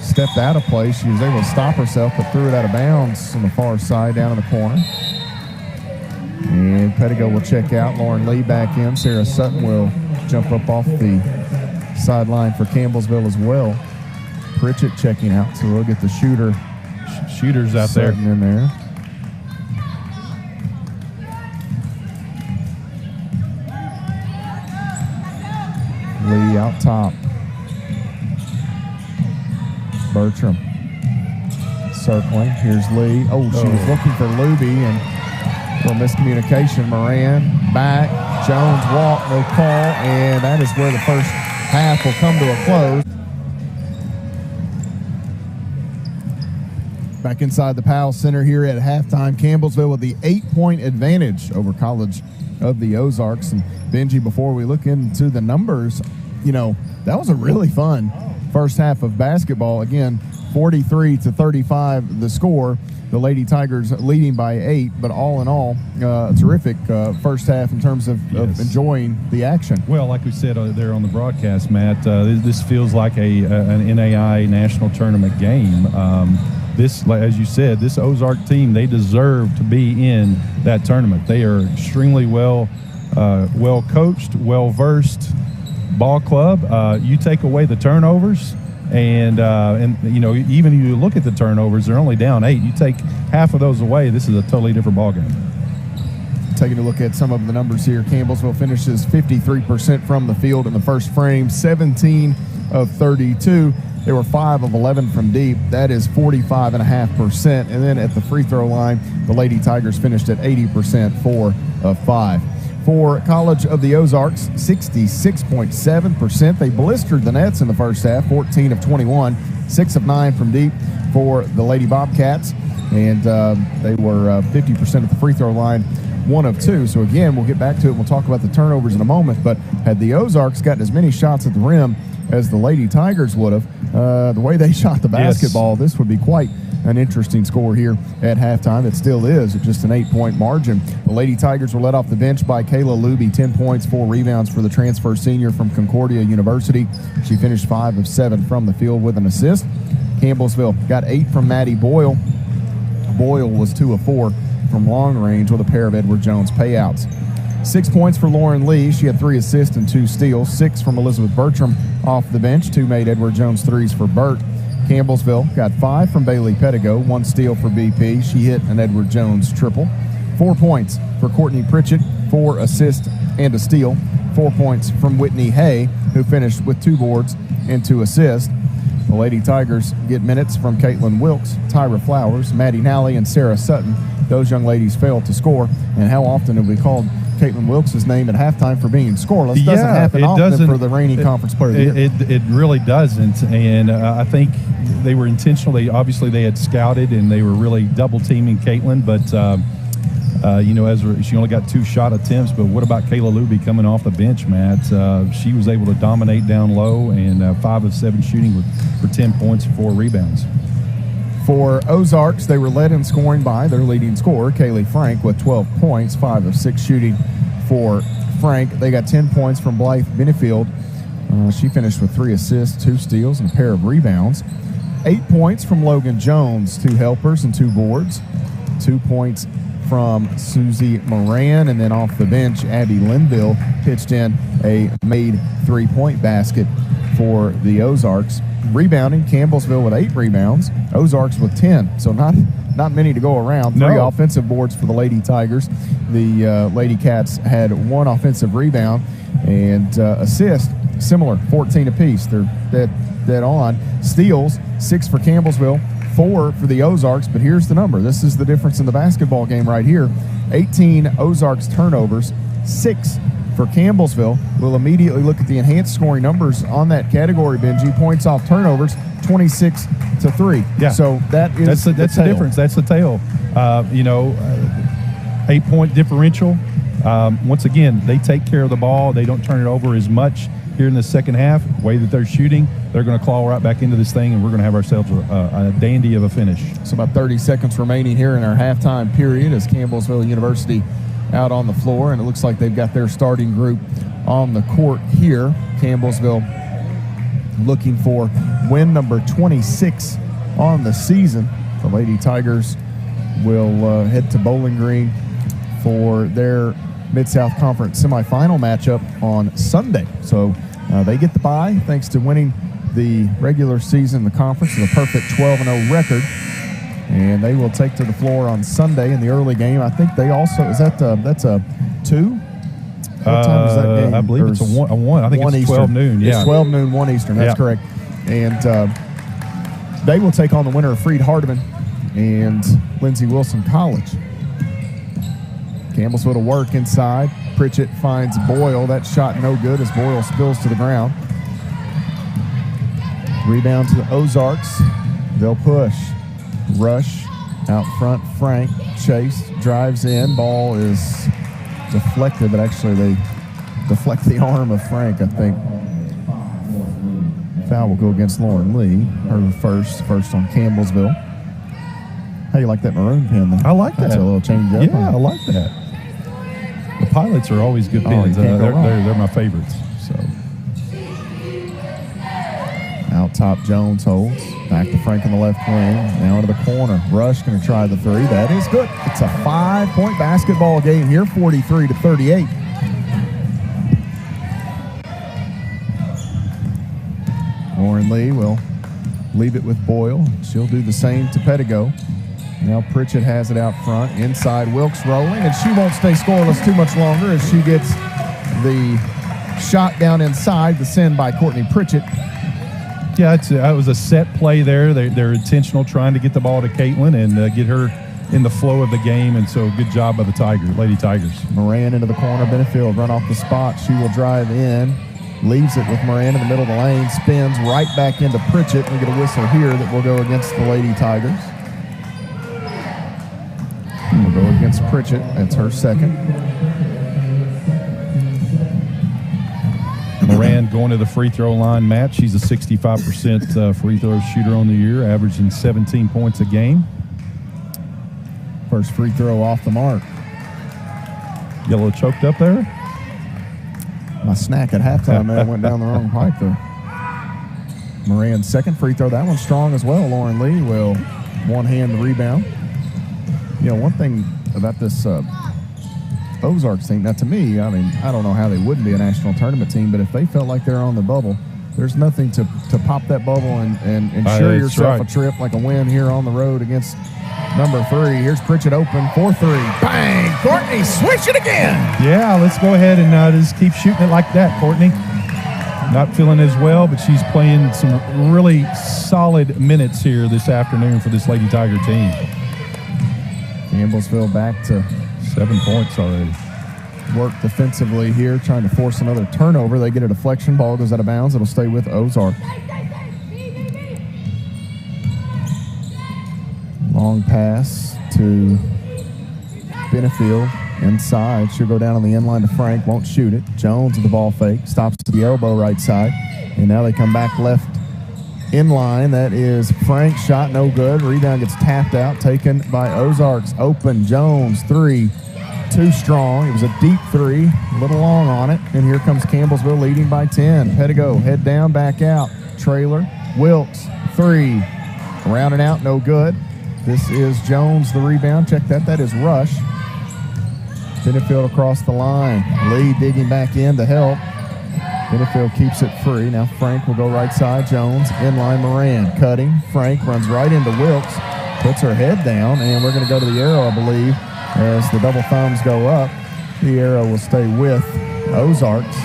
stepped out of play. She was able to stop herself, but threw it out of bounds on the far side down in the corner. And Pettigo will check out. Lauren Lee back in. Sarah Sutton will jump up off the sideline for Campbellsville as well. Pritchett checking out, so we'll get the shooters out there. In there. Lee out top. Bertram circling. Here's Lee. Oh, she was looking for Luebbe and for miscommunication. Moran back. Jones walk, no call, and that is where the first half will come to a close. Back inside the Powell Center here at halftime. Campbellsville with the 8-point advantage over College of the Ozarks. And Benji, before we look into the numbers, that was a really fun first half of basketball. Again, 43-35 the score. The Lady Tigers leading by 8, but all in all, a terrific first half in terms of enjoying the action. Well, like we said there on the broadcast, Matt, this feels like an NAI national tournament game. This, as you said, this Ozark team, they deserve to be in that tournament. They are extremely well coached, well-versed ball club. You take away the turnovers, and even if you look at the turnovers, they're only down 8. You take half of those away, this is a totally different ball game. Taking a look at some of the numbers here, Campbellsville finishes 53% from the field in the first frame, 17 of 32. They were 5 of 11 from deep. That is 45.5%. And then at the free throw line, the Lady Tigers finished at 80%, 4 of 5. For College of the Ozarks, 66.7%. They blistered the nets in the first half, 14 of 21, 6 of 9 from deep for the Lady Bobcats. And they were 50% at the free throw line, 1 of 2. So again, we'll get back to it. We'll talk about the turnovers in a moment. But had the Ozarks gotten as many shots at the rim as the Lady Tigers would have, the way they shot the basketball, this would be quite an interesting score here at halftime. It still is at just an 8-point margin. The Lady Tigers were led off the bench by Kayla Luebbe, 10 points, 4 rebounds for the transfer senior from Concordia University. She finished 5 of 7 from the field with an assist. Campbellsville got 8 from Maddie Boyle, Boyle was 2 of 4 from long range with a pair of Edward Jones payouts. 6 points for Lauren Lee. She had 3 assists and 2 steals. 6 from Elizabeth Bertram off the bench. 2 made Edward Jones threes for Burt. Campbellsville got 5 from Bailey Pettigo. 1 steal for BP. She hit an Edward Jones triple. 4 points for Courtney Pritchett. 4 assists and a steal. 4 points from Whitney Hay, who finished with 2 boards and 2 assists. The Lady Tigers get minutes from Caitlin Wilkes, Tyra Flowers, Maddie Nally, and Sarah Sutton. Those young ladies failed to score. And how often have we called Caitlin Wilkes' name at halftime for being scoreless? Doesn't happen often for the reigning conference player of the year. It really doesn't. And I think they were intentional. Obviously they had scouted and they were really double teaming Caitlin, but she only got 2 shot attempts. But what about Kayla Luebbe coming off the bench, Matt? She was able to dominate down low and 5 of 7 shooting for 10 points and 4 rebounds. For Ozarks, they were led in scoring by their leading scorer, Kaylee Frank, with 12 points, 5 of 6 shooting for Frank. They got 10 points from Blythe Benefield. She finished with 3 assists, 2 steals, and a pair of rebounds. 8 points from Logan Jones, 2 helpers and 2 boards. 2 points from Susie Moran, and then off the bench, Abby Linville pitched in a made 3-point basket for the Ozarks. Rebounding, Campbellsville with 8 rebounds, Ozarks with 10. So not many to go around. 3 offensive boards for the Lady Tigers. The Lady Cats had 1 offensive rebound and assist, similar, 14 apiece. They're dead on. Steals, 6 for Campbellsville, 4 for the Ozarks, but here's the number. This is the difference in the basketball game right here. 18 Ozarks turnovers, 6 for Campbellsville. We'll immediately look at the enhanced scoring numbers on that category, Benji. Points off turnovers, 26 to 3. Yeah. So that's the difference. That's the tail. 8-point differential. Once again, they take care of the ball. They don't turn it over as much here in the second half. The way that they're shooting, they're going to claw right back into this thing, and we're going to have ourselves a dandy of a finish. So about 30 seconds remaining here in our halftime period as Campbellsville University out on the floor, and it looks like they've got their starting group on the court here. Campbellsville looking for win number 26 on the season. The Lady Tigers will head to Bowling Green for their Mid-South Conference semifinal matchup on Sunday. So they get the bye thanks to winning the regular season, the conference, with a perfect 12-0 record. And they will take to the floor on Sunday in the early game. I think they also, that's a 2? What time is that game? I believe it's a 1. I think it's Eastern. 12 noon. Yeah. It's 12 noon, 1 Eastern. That's correct. And they will take on the winner of Freed Hardeman and Lindsey Wilson College. Campbellsville to work inside. Pritchett finds Boyle. That shot no good as Boyle spills to the ground. Rebound to the Ozarks. They'll push. Rush out front. Frank Chase drives in. Ball is deflected, but actually they deflect the arm of Frank, I think. Foul will go against Lauren Lee. Her first on Campbellsville. How do you like that maroon pin? I like that. That's a little change up. Yeah, I like that. The Pilots are always good pins. They're my favorites. So out top, Jones holds. Back to Frank in the left wing. Now to the corner. Rush going to try the 3. That is good. It's a 5-point basketball game here, 43-38. Lauren Lee will leave it with Boyle. She'll do the same to Pettigo. Now Pritchett has it out front. Inside, Wilkes rolling, and she won't stay scoreless too much longer as she gets the shot down inside, the send by Courtney Pritchett. Yeah, it was a set play there. They're intentional, trying to get the ball to Caitlin and get her in the flow of the game, and so good job by the Lady Tigers. Moran into the corner. Benefield run off the spot. She will drive in. Leaves it with Moran in the middle of the lane. Spins right back into Pritchett. We get a whistle here that will go against the Lady Tigers. We'll go against Pritchett. That's her second. Moran going to the free throw line, Matt. She's a 65% free throw shooter on the year, averaging 17 points a game. First free throw off the mark. Get a little choked up there? My snack at halftime, man, went down the wrong pipe there. Moran's second free throw. That one's strong as well. Lauren Lee will one-hand the rebound. one thing about this Ozarks team, now to me, I mean, I don't know how they wouldn't be a national tournament team, but if they felt like they're on the bubble, there's nothing to pop that bubble and ensure yourself a trip, like a win here on the road against number 3. Here's Pritchett open for 3. Bang! Courtney, switch it again! Yeah, let's go ahead and just keep shooting it like that, Courtney. Not feeling as well, but she's playing some really solid minutes here this afternoon for this Lady Tiger team. Campbellsville back to 7 points already. Work defensively here, trying to force another turnover. They get a deflection. Ball goes out of bounds. It'll stay with Ozark. Long pass to Benefield. Inside. She'll go down on the inline to Frank. Won't shoot it. Jones with the ball fake. Stops to the elbow right side. And now they come back left inline. That is Frank's shot. No good. Rebound gets tapped out. Taken by Ozarks. Open. Jones. 3. Too strong. It was a deep 3. A little long on it. And here comes Campbellsville leading by 10. Pedigo head down, back out. Trailer. Wilkes. 3. Rounding out. No good. This is Jones, the rebound. Check that. That is Rush. Benefield across the line. Lee digging back in to help. Benefield keeps it free. Now Frank will go right side. Jones, inline Moran. Cutting. Frank runs right into Wilkes. Puts her head down, and we're going to go to the arrow, I believe, as the double thumbs go up. The arrow will stay with Ozarks.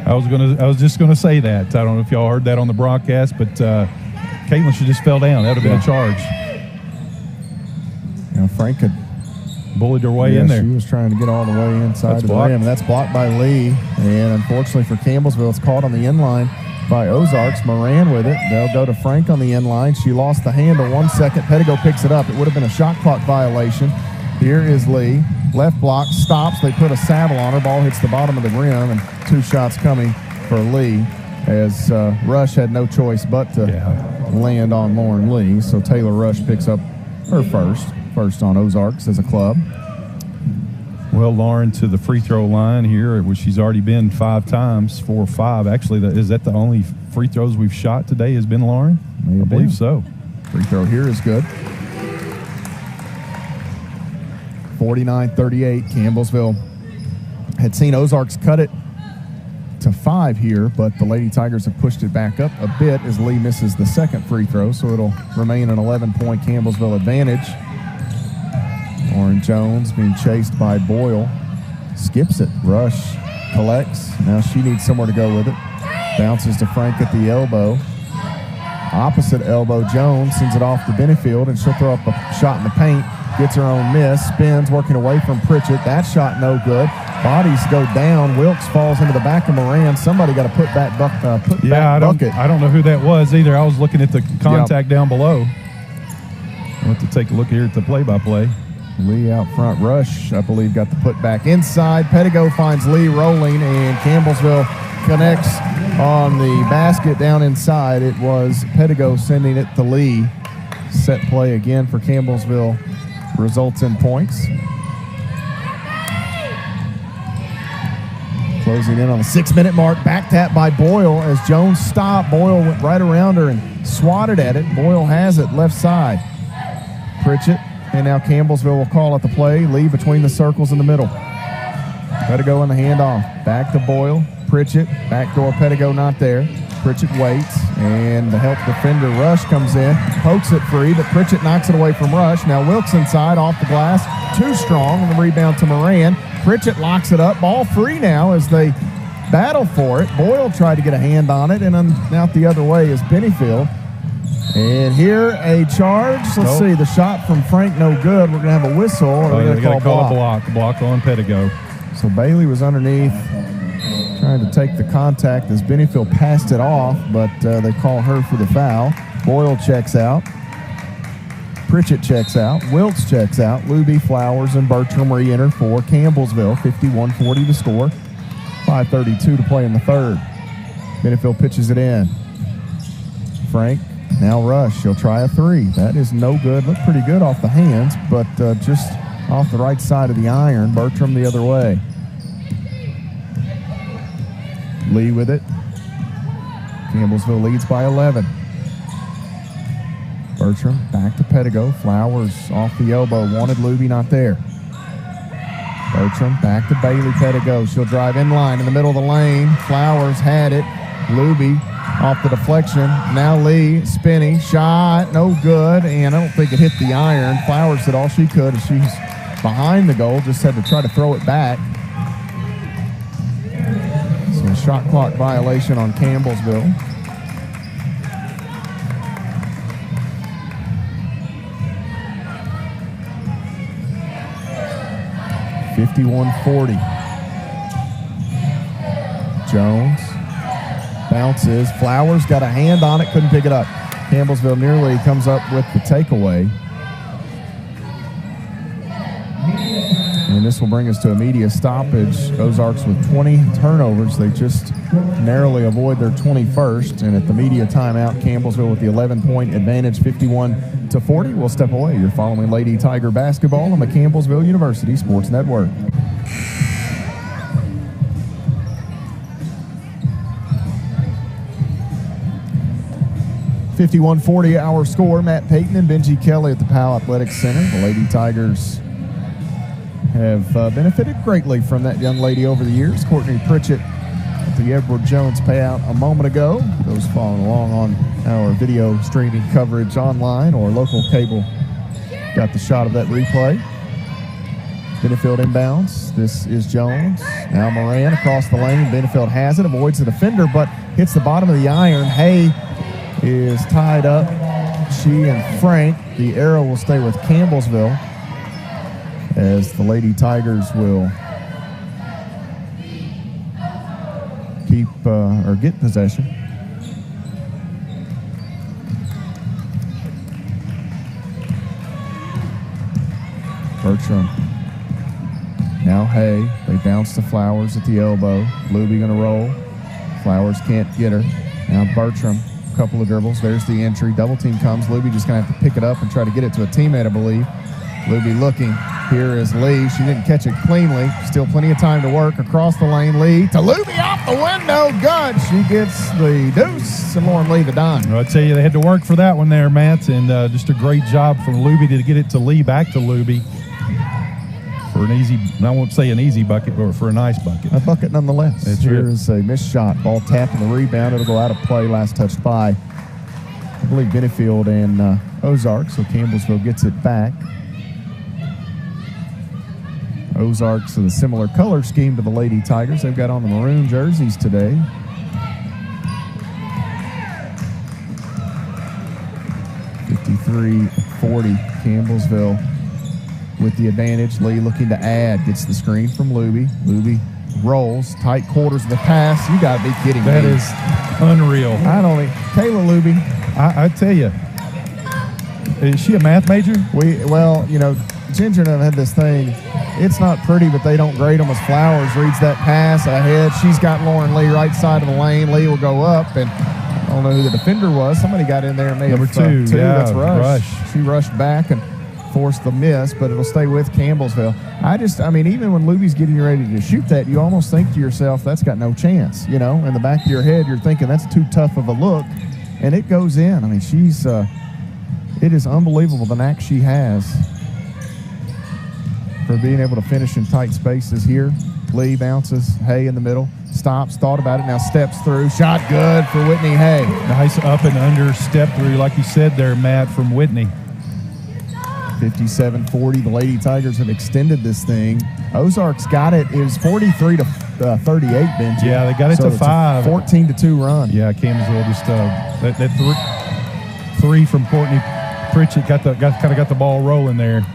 I was just gonna say that. I don't know if y'all heard that on the broadcast, but Caitlin should just fell down. That would have been a charge. Frank had bullied her way in there. She was trying to get all the way inside That's to the rim. And that's blocked by Lee. And unfortunately for Campbellsville, it's caught on the inline by Ozarks. Moran with it. They'll go to Frank on the inline. She lost the handle 1 second. Pedigo picks it up. It would have been a shot clock violation. Here is Lee. Left block, stops. They put a saddle on her. Ball hits the bottom of the rim, and 2 shots coming for Lee as Rush had no choice but to land on Lauren Lee. So Taylor Rush picks up her first on Ozarks as a club. Well, Lauren to the free throw line here, where she's already been 5 times, 4 or 5. Actually, is that the only free throws we've shot today has been Lauren? I believe so. Free throw here is good. 49-38. Campbellsville had seen Ozarks cut it to 5 here, but the Lady Tigers have pushed it back up a bit as Lee misses the second free throw, so it'll remain an 11-point Campbellsville advantage. Lauren Jones being chased by Boyle. Skips it. Rush collects. Now she needs somewhere to go with it. Bounces to Frank at the elbow. Opposite elbow, Jones sends it off to Benefield, and she'll throw up a shot in the paint. Gets her own miss. Spins, working away from Pritchett. That shot no good. Bodies go down. Wilkes falls into the back of Moran. Somebody got to put back bucket. I don't know who that was either. I was looking at the contact down below. I want to take a look here at the play-by-play. Lee out front. Rush, I believe, got the put back inside. Pedigo finds Lee rolling, and Campbellsville connects on the basket down inside. It was Pedigo sending it to Lee. Set play again for Campbellsville results in points. Closing in on the 6-minute mark. Back tap by Boyle as Jones stopped. Boyle went right around her and swatted at it. Boyle has it left side. Pritchett. And now Campbellsville will call at the play. Lee between the circles in the middle. Pedigo in the handoff. Back to Boyle. Pritchett. Backdoor Pedigo not there. Pritchett waits. And the help defender Rush comes in. Pokes it free, but Pritchett knocks it away from Rush. Now Wilkes inside off the glass. Too strong. And the rebound to Moran. Pritchett locks it up. Ball free now as they battle for it. Boyle tried to get a hand on it. And out the other way is Benefield. And here a charge. Let's see. The shot from Frank no good. We're going to have a whistle. Or we're going to call a block. Block on Pedigo. So Bailey was underneath trying to take the contact as Benefield passed it off, but they call her for the foul. Boyle checks out. Pritchett checks out. Wilkes checks out. Luebbe, Flowers, and Bertram re-enter for Campbellsville. 51-40 to score. 5:32 to play in the third. Benefield pitches it in. Frank. Now Rush, she'll try a 3. That is no good. Looked pretty good off the hands, but just off the right side of the iron. Bertram the other way. Lee with it. Campbellsville leads by 11. Bertram back to Pettigo. Flowers off the elbow. Wanted Luebbe, not there. Bertram back to Bailey Pettigo. She'll drive in line in the middle of the lane. Flowers had it. Luebbe off the deflection. Now Lee spinning. Shot. No good. And I don't think it hit the iron. Flowers did all she could as she's behind the goal. Just had to try to throw it back. So a shot clock violation on Campbellsville. .51-40. Jones bounces. Flowers got a hand on it, couldn't pick it up. Campbellsville nearly comes up with the takeaway. And this will bring us to a media stoppage. Ozarks with 20 turnovers. They just narrowly avoid their 21st. And at the media timeout, Campbellsville with the 11-point advantage, 51-40. We'll step away. You're following Lady Tiger basketball on the Campbellsville University Sports Network. .51-40 our score. Matt Payton and Benji Kelly at the Powell Athletics Center. The Lady Tigers have benefited greatly from that young lady over the years. Courtney Pritchett at the Edward Jones payout a moment ago. Those following along on our video streaming coverage online or local cable got the shot of that replay. Benefield inbounds. This is Jones. Now Moran across the lane. Benefield has it, avoids the defender, but hits the bottom of the iron. Hay is tied up. She and Frank. The arrow will stay with Campbellsville as the Lady Tigers will keep or get possession. Bertram. Now Hay. They bounce to Flowers at the elbow. Luebbe gonna roll. Flowers can't get her. Now Bertram. Couple of dribbles. There's the entry. Double team comes. Luebbe just going to have to pick it up and try to get it to a teammate, I believe. Luebbe looking. Here is Lee. She didn't catch it cleanly. Still plenty of time to work. Across the lane, Lee to Luebbe off the window. Good. She gets the deuce. And Lauren Lee the dime. Well, I tell you, they had to work for that one there, Matt, and just a great job from Luebbe to get it to Lee, back to Luebbe. For an easy, I won't say an easy bucket, but for a nice bucket. A bucket nonetheless. That's Here right. is a missed shot. Ball tapped in the rebound. It'll go out of play. Last touched by, I believe, Benefield and Ozarks. So Campbellsville gets it back. Ozarks with a similar color scheme to the Lady Tigers. They've got on the maroon jerseys today. .53-40. Campbellsville with the advantage. Lee looking to add. Gets the screen from Luebbe. Luebbe rolls. Tight quarters of the pass. You got to be kidding me. That is unreal. I don't even. Kayla Luebbe. I tell you. Is she a math major? Well, you know, Ginger and I had this thing. It's not pretty, but they don't grade them as Flowers reads that pass ahead. She's got Lauren Lee right side of the lane. Lee will go up, and I don't know who the defender was. Somebody got in there and made Number two. Yeah, that's Rush. She rushed back and forced the miss, but it'll stay with Campbellsville. I mean, even when Luebbe's getting ready to shoot that, you almost think to yourself, that's got no chance. You know, in the back of your head, you're thinking that's too tough of a look, and it goes in. I mean, she's it is unbelievable the knack she has for being able to finish in tight spaces here. Lee bounces, Hay in the middle, stops, thought about it, now steps through. Shot good for Whitney Hay. Nice up and under step through, like you said there, Matt, from Whitney. 57-40. The Lady Tigers have extended this thing. Ozarks got it. It was 43-38, Benji. Yeah, they got it so to 5. 14-2 run. Yeah, Campbellsville just that three from Courtney Pritchett kind of got the ball rolling there.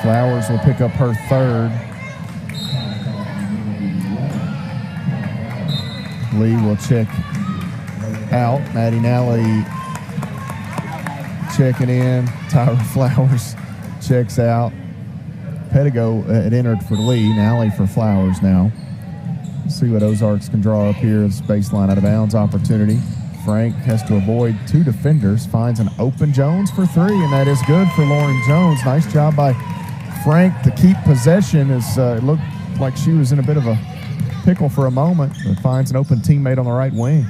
Flowers will pick up her third. Lee will check out. Maddie Nally checking in. Tyra Flowers checks out. Pettigo had entered for Lee. Nally for Flowers now. Let's see what Ozarks can draw up here as baseline out of bounds opportunity. Frank has to avoid two defenders. Finds an open Jones for three, and that is good for Lauren Jones. Nice job by Frank to keep possession. As it looked like she was in a bit of a pickle for a moment, but finds an open teammate on the right wing.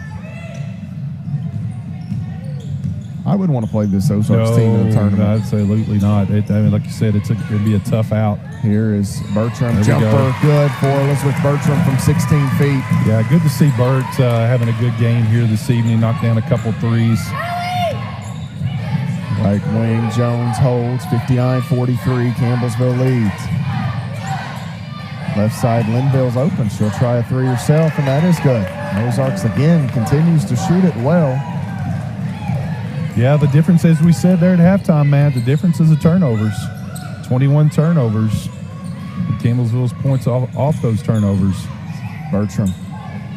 I wouldn't want to play this Ozarks team in the tournament. No, absolutely not. I mean, like you said, it'd be a tough out. Here is Bertram. Jumper good for Elizabeth Bertram from 16 feet. Yeah, good to see Bert having a good game here this evening. Knocked down a couple threes. Right wing, Jones holds. 59-43. Campbellsville leads. Left side, Linville's open. She'll try a three herself, and that is good. Ozarks again continues to shoot it well. Yeah, the difference, as we said there at halftime, Matt, the difference is the turnovers. 21 turnovers. Campbellsville's points off those turnovers. Bertram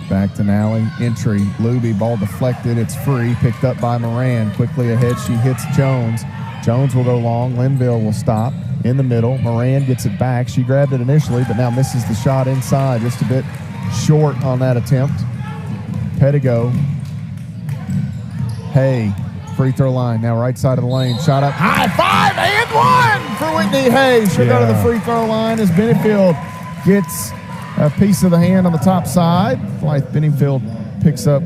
back to Nally. Entry. Luebbe, ball deflected. It's free. Picked up by Moran. Quickly ahead, she hits Jones. Jones will go long. Linville will stop. In the middle. Moran gets it back. She grabbed it initially, but now misses the shot inside. Just a bit short on that attempt. Pettigo. Hay. Free throw line. Now right side of the lane. Shot up. High five and one for Whitney Hay. She'll go to the free throw line as Benefield gets a piece of the hand on the top side. Blythe Benefield picks up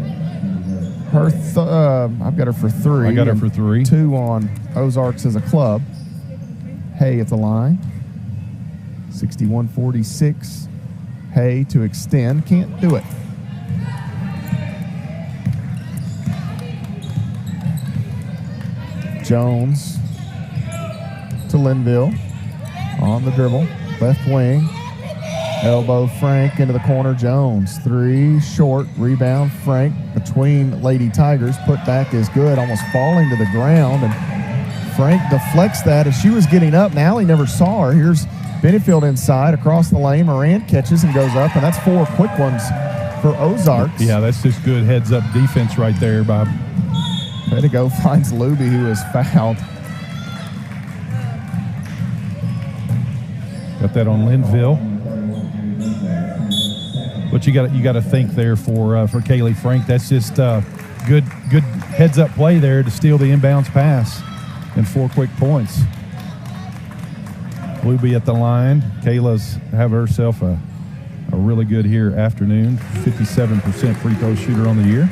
her. I've got her for three. I got her for three. 2 on Ozarks as a club. Hay at the line. 61-46. Hay to extend. Can't do it. Jones to Linville on the dribble. Left wing. Elbow Frank into the corner. Jones. 3 short. Rebound Frank between Lady Tigers. Put back is good. Almost falling to the ground. And Frank deflects that as she was getting up. Nally never saw her. Here's Benefield inside across the lane. Moran catches and goes up. And that's 4 quick ones for Ozarks. Yeah, that's just good heads-up defense right there, Bob. Pettigo finds Luebbe, who is fouled. Got that on Linville. But you got to think there for Kaylee Frank. That's just good heads-up play there to steal the inbounds pass and 4 quick points. Luebbe at the line. Kayla's have herself a really good here afternoon. 57% free throw shooter on the year.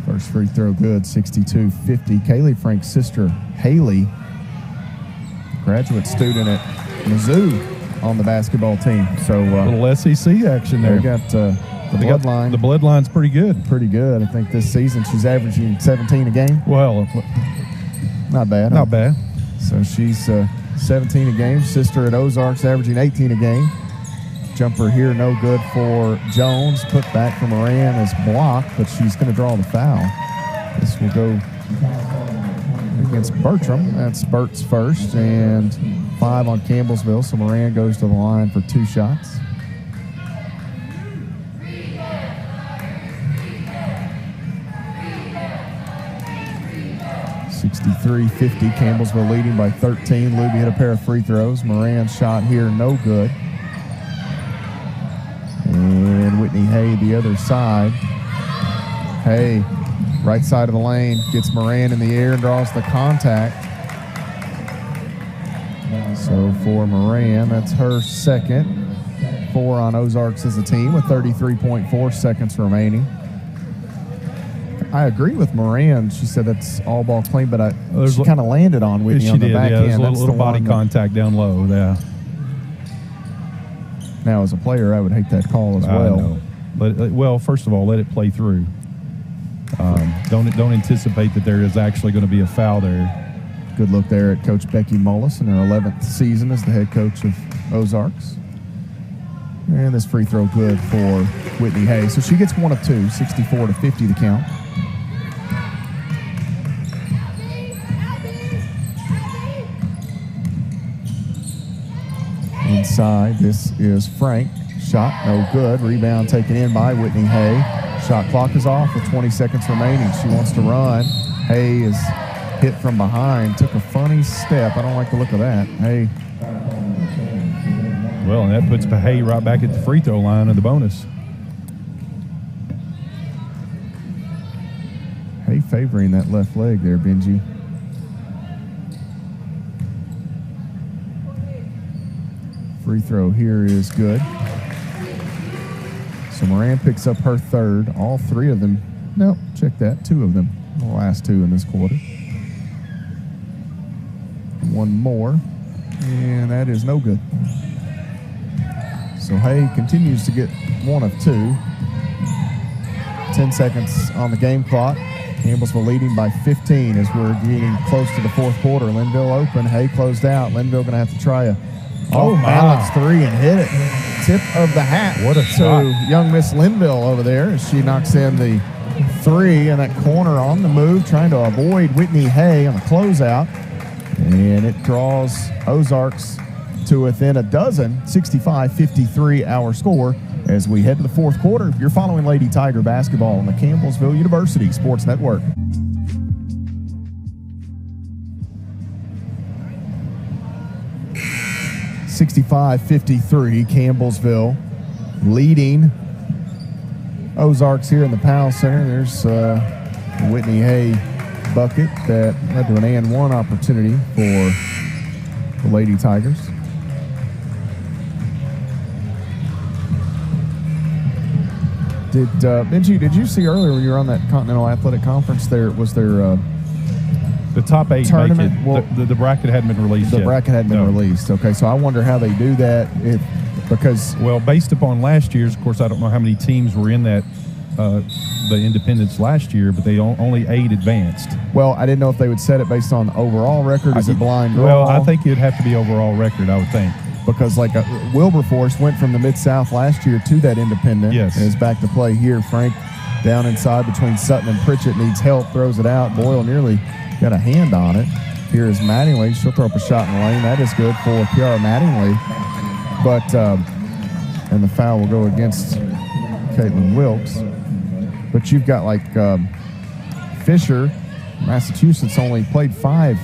First free throw good, 62-50. Kaylee Frank's sister, Haley, graduate student at Mizzou on the basketball team. So a little SEC action there. They got the bloodline. The bloodline's pretty good. Pretty good. I think this season she's averaging 17 a game. Well, not bad. Not bad. So she's 17 a game. Sister at Ozarks averaging 18 a game. Jumper here, no good for Jones. Put back from Moran is blocked, but she's going to draw the foul. This will go against Bertram. That's Bert's first, and 5 on Campbellsville. So Moran goes to the line for 2 shots. (63-50). Campbellsville leading by 13. Luebbe hit a pair of free throws. Moran's shot here, no good. And Whitney Hay the other side. Hay, right side of the lane, gets Moran in the air and draws the contact. So for Moran, that's her second. 4 on Ozarks as a team with 33.4 seconds remaining. I agree with Moran. She said that's all ball clean, but she kind of landed on Whitney on the backhand. Yeah, there's a little body contact down low. Yeah. Now, as a player, I would hate that call as well. I know. Well, first of all, let it play through. Don't anticipate that there is actually going to be a foul there. Good look there at Coach Becky Mullis in her 11th season as the head coach of Ozarks. And this free throw good for Whitney Hay. So she gets 1 of 2, 64-50 the count. Inside, this is Frank. Shot, no good. Rebound taken in by Whitney Hay. Shot clock is off with 20 seconds remaining. She wants to run. Hay is hit from behind. Took a funny step. I don't like the look of that. Hay. Well, and that puts Hay right back at the free throw line in the bonus. Hay favoring that left leg there, Benji. Free throw here is good. So Moran picks up her third. All 3 of them. Nope, check that. 2 of them. The last 2 in this quarter. One more, and that is no good. So Hay continues to get 1 of 2. 10 seconds on the game clock. Campbellsville leading by 15 as we're getting close to the 4th quarter. Linville open. Hay closed out. Linville going to have to try a off-balance 3 and hit it. Tip of the hat. What a shot. Young Miss Linville over there as she knocks in the 3 in that corner on the move, trying to avoid Whitney Hay on the closeout. And it draws Ozarks to within a dozen, 65-53 our score as we head to the 4th quarter. You're following Lady Tiger basketball on the Campbellsville University Sports Network. (65-53) Campbellsville leading Ozarks here in the Powell Center. There's Whitney Hay bucket that led to an and 1 opportunity for the Lady Tigers. Did Benji, did you see earlier when you were on that Continental Athletic Conference, was there the top 8 tournament? make it. Well, the bracket hadn't been released yet. The bracket hadn't been released. Okay, so I wonder how they do that because... Well, based upon last year's, of course, I don't know how many teams were in that the independents last year, but they only 8 advanced. Well, I didn't know if they would set it based on overall record. Is it blind draw? Well, I think it'd have to be overall record, I would think. Because like Wilberforce went from the Mid-South last year to that independent. Yes. And is back to play here. Frank down inside between Sutton and Pritchett, needs help, throws it out. Boyle nearly got a hand on it. Here is Mattingly. She'll throw up a shot in the lane. That is good for Kiara Mattingly. But, and the foul will go against Caitlin Wilkes. But you've got like Fisher, Massachusetts only played 5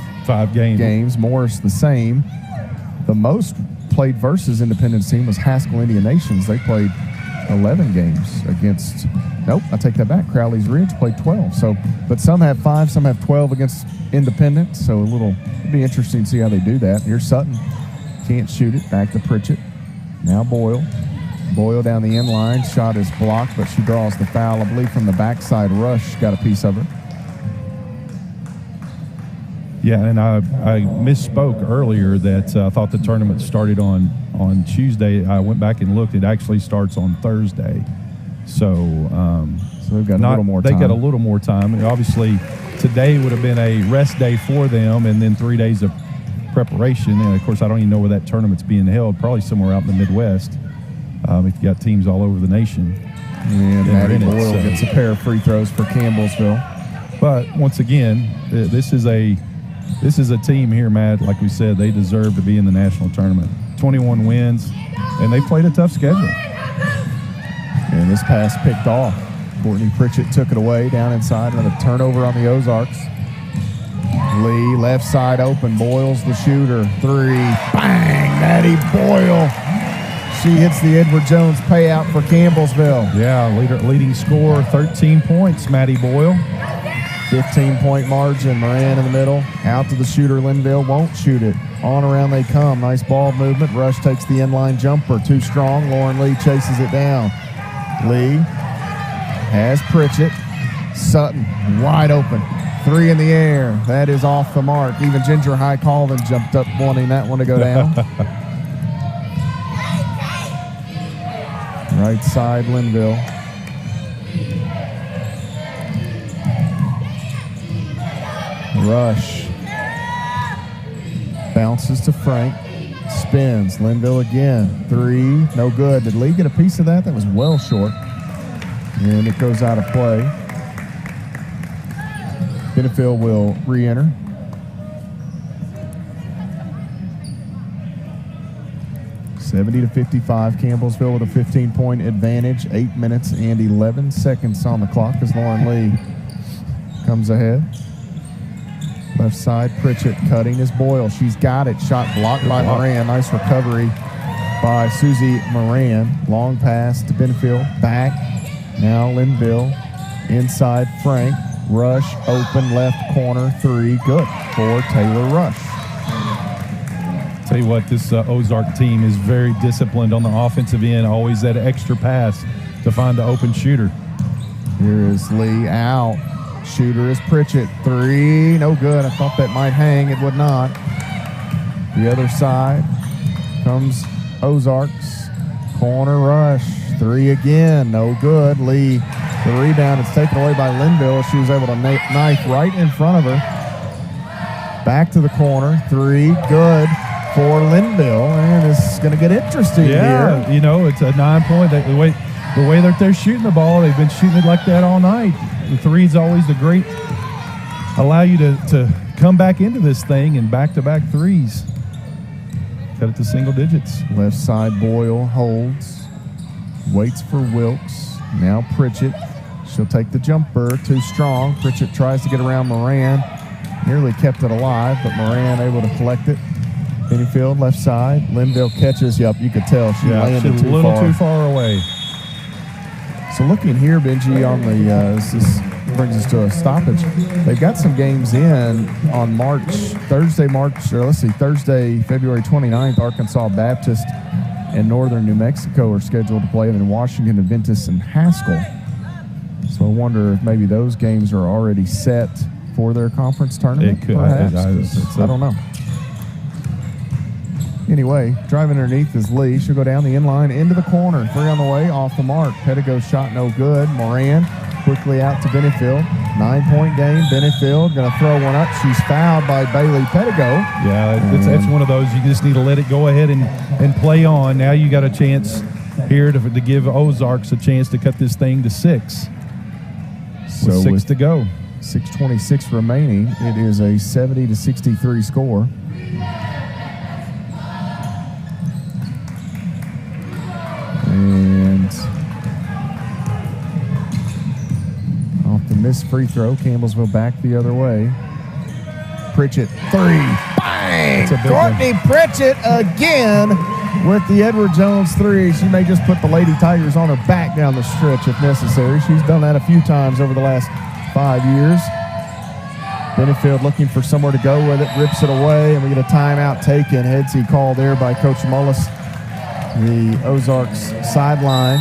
games. Morris the same. The most played versus Independence team was Haskell Indian Nations. They played 11 games against, nope, I take that back. Crowley's Ridge played 12. So, but some have 5, some have 12 against Independent. So it'd be interesting to see how they do that. Here's Sutton, can't shoot it, back to Pritchett. Now Boyle. Boyle down the end line, shot is blocked, but she draws the foul, I believe, from the backside. Rush got a piece of her. Yeah, and I misspoke earlier that I thought the tournament started on Tuesday. I went back and looked. It actually starts on Thursday. So they've got a little more time. They got a little more time. And obviously, today would have been a rest day for them and then 3 days of preparation. And, of course, I don't even know where that tournament's being held, probably somewhere out in the Midwest. If you got teams all over the nation. And Maddie Boyle gets a pair of free throws for Campbellsville. But, once again, this is a team here, Matt, like we said, they deserve to be in the national tournament. 21 wins, and they played a tough schedule. And this pass picked off. Courtney Pritchett took it away down inside. Another turnover on the Ozarks. Lee, left side open. Boyle's the shooter. 3. Bang! Maddie Boyle. She hits the Edward Jones payout for Campbellsville. Yeah, leading scorer, 13 points, Maddie Boyle. 15-point margin. Moran in the middle. Out to the shooter. Linville won't shoot it. On around they come. Nice ball movement. Rush takes the inline jumper. Too strong. Lauren Lee chases it down. Lee has Pritchett. Sutton wide open. 3 in the air. That is off the mark. Even Ginger High Colvin jumped up wanting that one to go down. Right side, Linville. Rush. Bounces to Frank. Spins. Linville again. 3. No good. Did Lee get a piece of that? That was well short. And it goes out of play. Benefield will re-enter. (70-55). Campbellsville with a 15-point advantage. 8 minutes and 11 seconds on the clock as Lauren Lee comes ahead. Left side, Pritchett cutting is Boyle. She's got it. Shot blocked by Moran. Nice recovery by Susie Moran. Long pass to Benefield. Back. Now Linville. Inside Frank. Rush open left corner. 3. Good for Taylor Rush. Tell you what, this Ozark team is very disciplined on the offensive end. Always that extra pass to find the open shooter. Here is Lee out. Shooter is Pritchett. 3, no good. I thought that might hang. It would not. The other side comes Ozarks. Corner rush. 3 again. No good. Lee, the rebound. It's taken away by Linville. She was able to knife right in front of her. Back to the corner. 3, good for Linville. And it's going to get interesting here. Yeah, you know, it's a 9-point. The way that they're shooting the ball, they've been shooting it like that all night. The 3 is always the great, allow you to come back into this thing and back-to-back 3s. Cut it to single digits. Left side, Boyle holds. Waits for Wilkes. Now Pritchett. She'll take the jumper. Too strong. Pritchett tries to get around Moran. Nearly kept it alive, but Moran able to collect it. Bennyfield, left side. Linville catches. Yep, you could tell she landed a little too far away. So looking here, Benji, on the this brings us to a stoppage. They've got some games in on Thursday, February 29th. Arkansas Baptist and Northern New Mexico are scheduled to play, and then Washington Adventist and Haskell. So I wonder if maybe those games are already set for their conference tournament. It could. I don't know. Anyway, driving underneath is Lee. She'll go down the inline into the corner. 3 on the way, off the mark. Pettigo's shot no good. Moran quickly out to Benefield. 9-point game. Benefield going to throw one up. She's fouled by Bailey Pettigo. Yeah, it's one of those you just need to let it go ahead and play on. Now you got a chance here to give Ozarks a chance to cut this thing to 6. So with 6 to go. 6:26 remaining. It is a 70-63 score. And off the missed free throw, Campbellsville back the other way. Pritchett, 3. Bang! Courtney Pritchett again with the Edward Jones 3. She may just put the Lady Tigers on her back down the stretch if necessary. She's done that a few times over the last 5 years. Benefield looking for somewhere to go with it, rips it away, and we get a timeout taken. Headsy call there by Coach Mullis, the Ozarks sideline.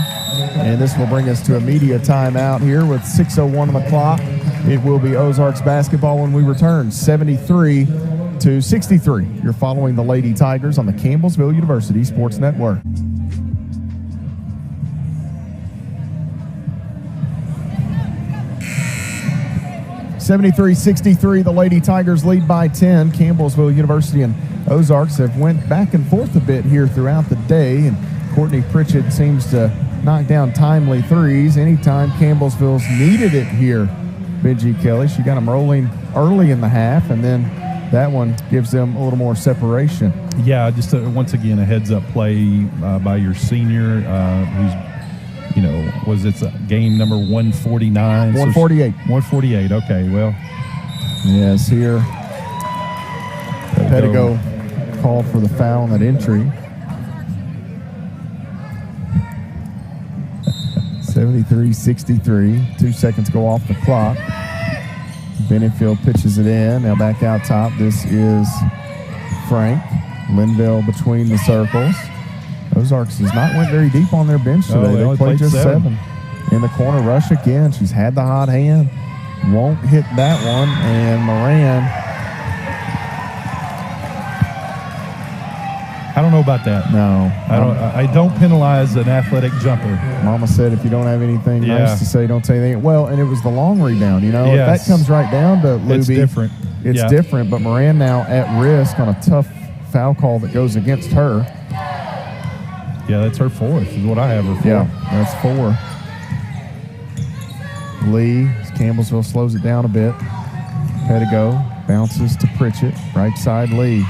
And this will bring us to a media timeout here with 6:01 on the clock. It will be Ozarks basketball when we return, 73-63. You're following the Lady Tigers on the Campbellsville University Sports Network. (73-63), the Lady Tigers lead by 10. Campbellsville University and Ozarks have went back and forth a bit here throughout the day, and Courtney Pritchett seems to knock down timely 3s anytime Campbellsville's needed it here. Benji Kelly, she got them rolling early in the half, and then that one gives them a little more separation. Yeah, just once again a heads-up play by your senior, who's, was it game number 149? 148. 148, okay, well. Yes, here. Pettigo called for the foul on that entry. 73-63. 2 seconds go off the clock. Benefield pitches it in. Now back out top. This is Frank. Linville between the circles. Ozarks has not went very deep on their bench today. They played just 7. In the corner rush again. She's had the hot hand. Won't hit that one. And Moran. I don't know about that. No. I don't penalize an athletic jumper. Mama said if you don't have anything nice to say, don't say anything. Well, and it was the long rebound, If that comes right down to Luebbe. It's different. It's different, but Moran now at risk on a tough foul call that goes against her. Yeah, that's her 4th is what I have her for. Yeah, that's 4. Lee, Campbellsville slows it down a bit. Pettigo bounces to Pritchett. Right side, Lee.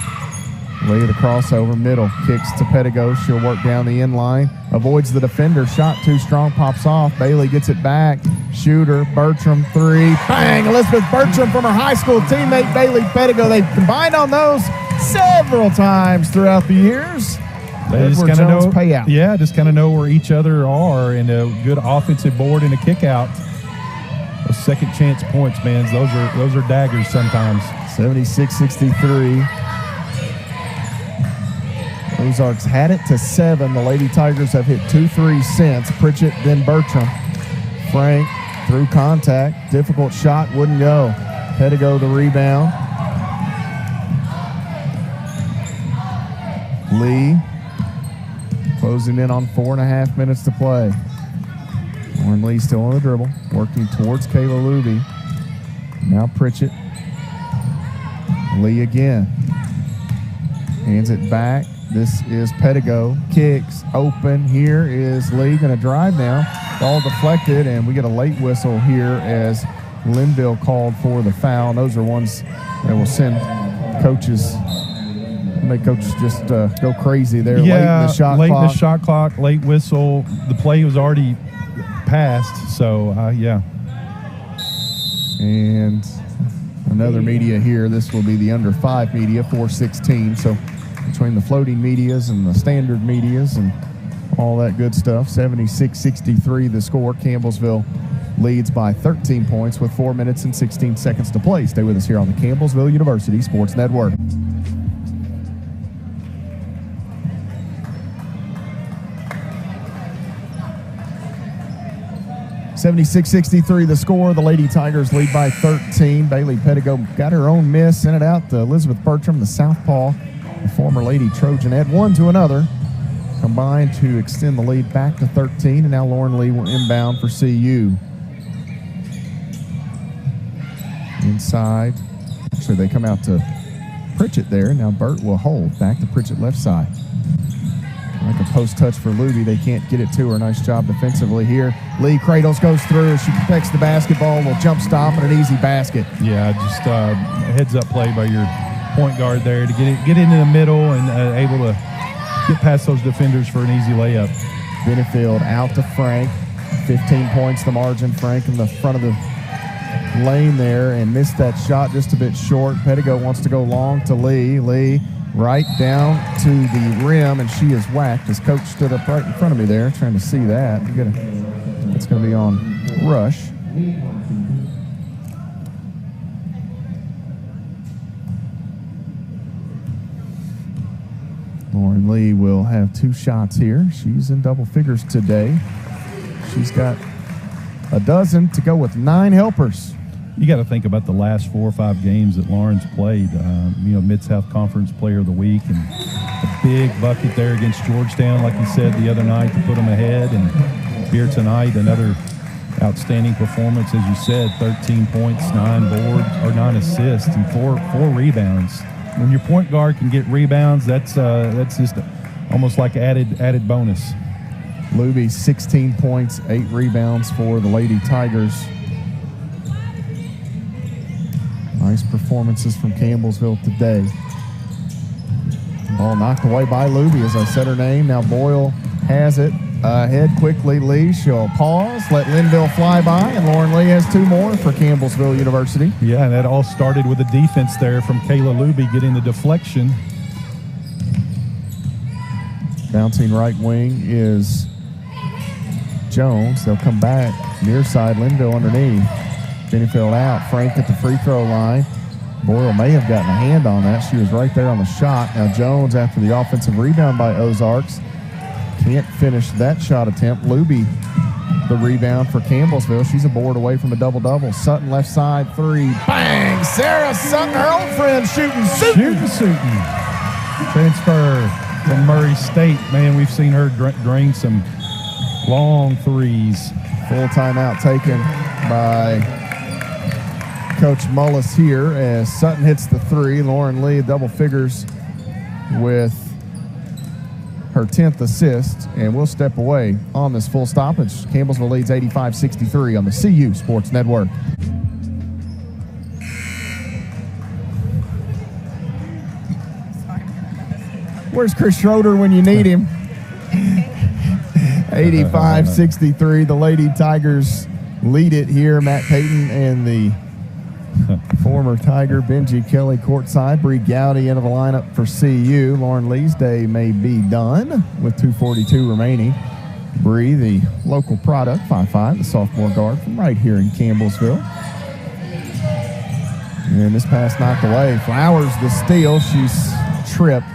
Lee the crossover, middle, kicks to Pettigo. She'll work down the inline. Avoids the defender. Shot too strong, pops off. Bailey gets it back. Shooter, Bertram, 3. Bang! Elizabeth Bertram from her high school teammate, Bailey Pettigo. They've combined on those several times throughout the years. They just kind of know, just kind of know where each other are, and a good offensive board and a kick out. Those second chance points, man, those are daggers sometimes. 76-63. Ozarks had it to 7. The Lady Tigers have hit 2 3s since. Pritchett, then Bertram. Frank through contact. Difficult shot, wouldn't go. Pettigo the rebound. Lee closing in on 4.5 minutes to play. Lauren Lee still on the dribble, working towards Kayla Luebbe. Now Pritchett. Lee again. Hands it back. This is Pettigo. Kicks open. Here is Lee going to drive now. Ball deflected, and we get a late whistle here as Linville called for the foul. And those are ones that will send coaches, make coaches just go crazy there. Yeah, late in the shot clock. Late in the shot clock, late whistle. The play was already passed, so yeah. And another media here. This will be the under 5 media, 416. So between the floating medias and the standard medias and all that good stuff, 76-63 the score. Campbellsville leads by 13 points with 4 minutes and 16 seconds to play. Stay with us here on the Campbellsville University Sports Network. (76-63) the score. The Lady Tigers lead by 13. Bailey Pettigo got her own miss, sent it out to Elizabeth Bertram, the southpaw, the former Lady Trojanette. One to another, combined to extend the lead back to 13. And now Lauren Lee will inbound for CU. Inside. Actually, they come out to Pritchett there. Now Burt will hold. Back to Pritchett left side. Like a post touch for Luebbe. They can't get it to her. Nice job defensively here. Lee cradles, goes through. She protects the basketball. Little jump stop and an easy basket. Yeah, just a heads-up play by your point guard there to get into the middle and able to get past those defenders for an easy layup. Benefield out to Frank. 15 points the margin. Frank in the front of the lane there and missed that shot just a bit short. Pettigo wants to go long to Lee. Lee right down to the rim, and she is whacked as coach stood up right in front of me there trying to see that. It's going to be on Rush. Lauren Lee will have 2 shots here. She's in double figures today. She's got a dozen to go with 9 helpers. You got to think about the last 4 or 5 games that Lauren's played. Mid-South Conference Player of the Week, and a big bucket there against Georgetown, like you said the other night, to put them ahead. And here tonight, another outstanding performance, as you said, 13 points, 9 assists, and four rebounds. When your point guard can get rebounds, that's just almost like added bonus. Luebbe, 16 points, 8 rebounds for the Lady Tigers. Nice performances from Campbellsville today. Ball knocked away by Luebbe, as I said her name. Now Boyle has it. Ahead quickly, Lee. She'll pause, let Linville fly by, and Lauren Lee has 2 more for Campbellsville University. Yeah, and that all started with a defense there from Kayla Luebbe getting the deflection. Bouncing right wing is Jones. They'll come back near side. Linville underneath. Benefield out. Frank at the free throw line. Boyle may have gotten a hand on that. She was right there on the shot. Now Jones, after the offensive rebound by Ozarks, can't finish that shot attempt. Luebbe, the rebound for Campbellsville. She's a board away from a double-double. Sutton left side 3. Bang! Sarah Sutton, her old friend, shooting. Transfer from Murray State. Man, we've seen her drain some long threes. Full timeout taken by Coach Mullis here as Sutton hits the 3. Lauren Lee double figures with her 10th assist, and we'll step away on this full stoppage. Campbellsville leads 85-63 on the CU Sports Network. Where's Chris Schroeder when you need him? 85-63. The Lady Tigers lead it here. Matt Payton and the former Tiger Benji Kelly courtside. Bree Gowdy into the lineup for CU. Lauren Lee's day may be done with 2:42 remaining. Bree, the local product, 5'5", the sophomore guard from right here in Campbellsville. And this pass knocked away. Flowers the steal. She's tripped.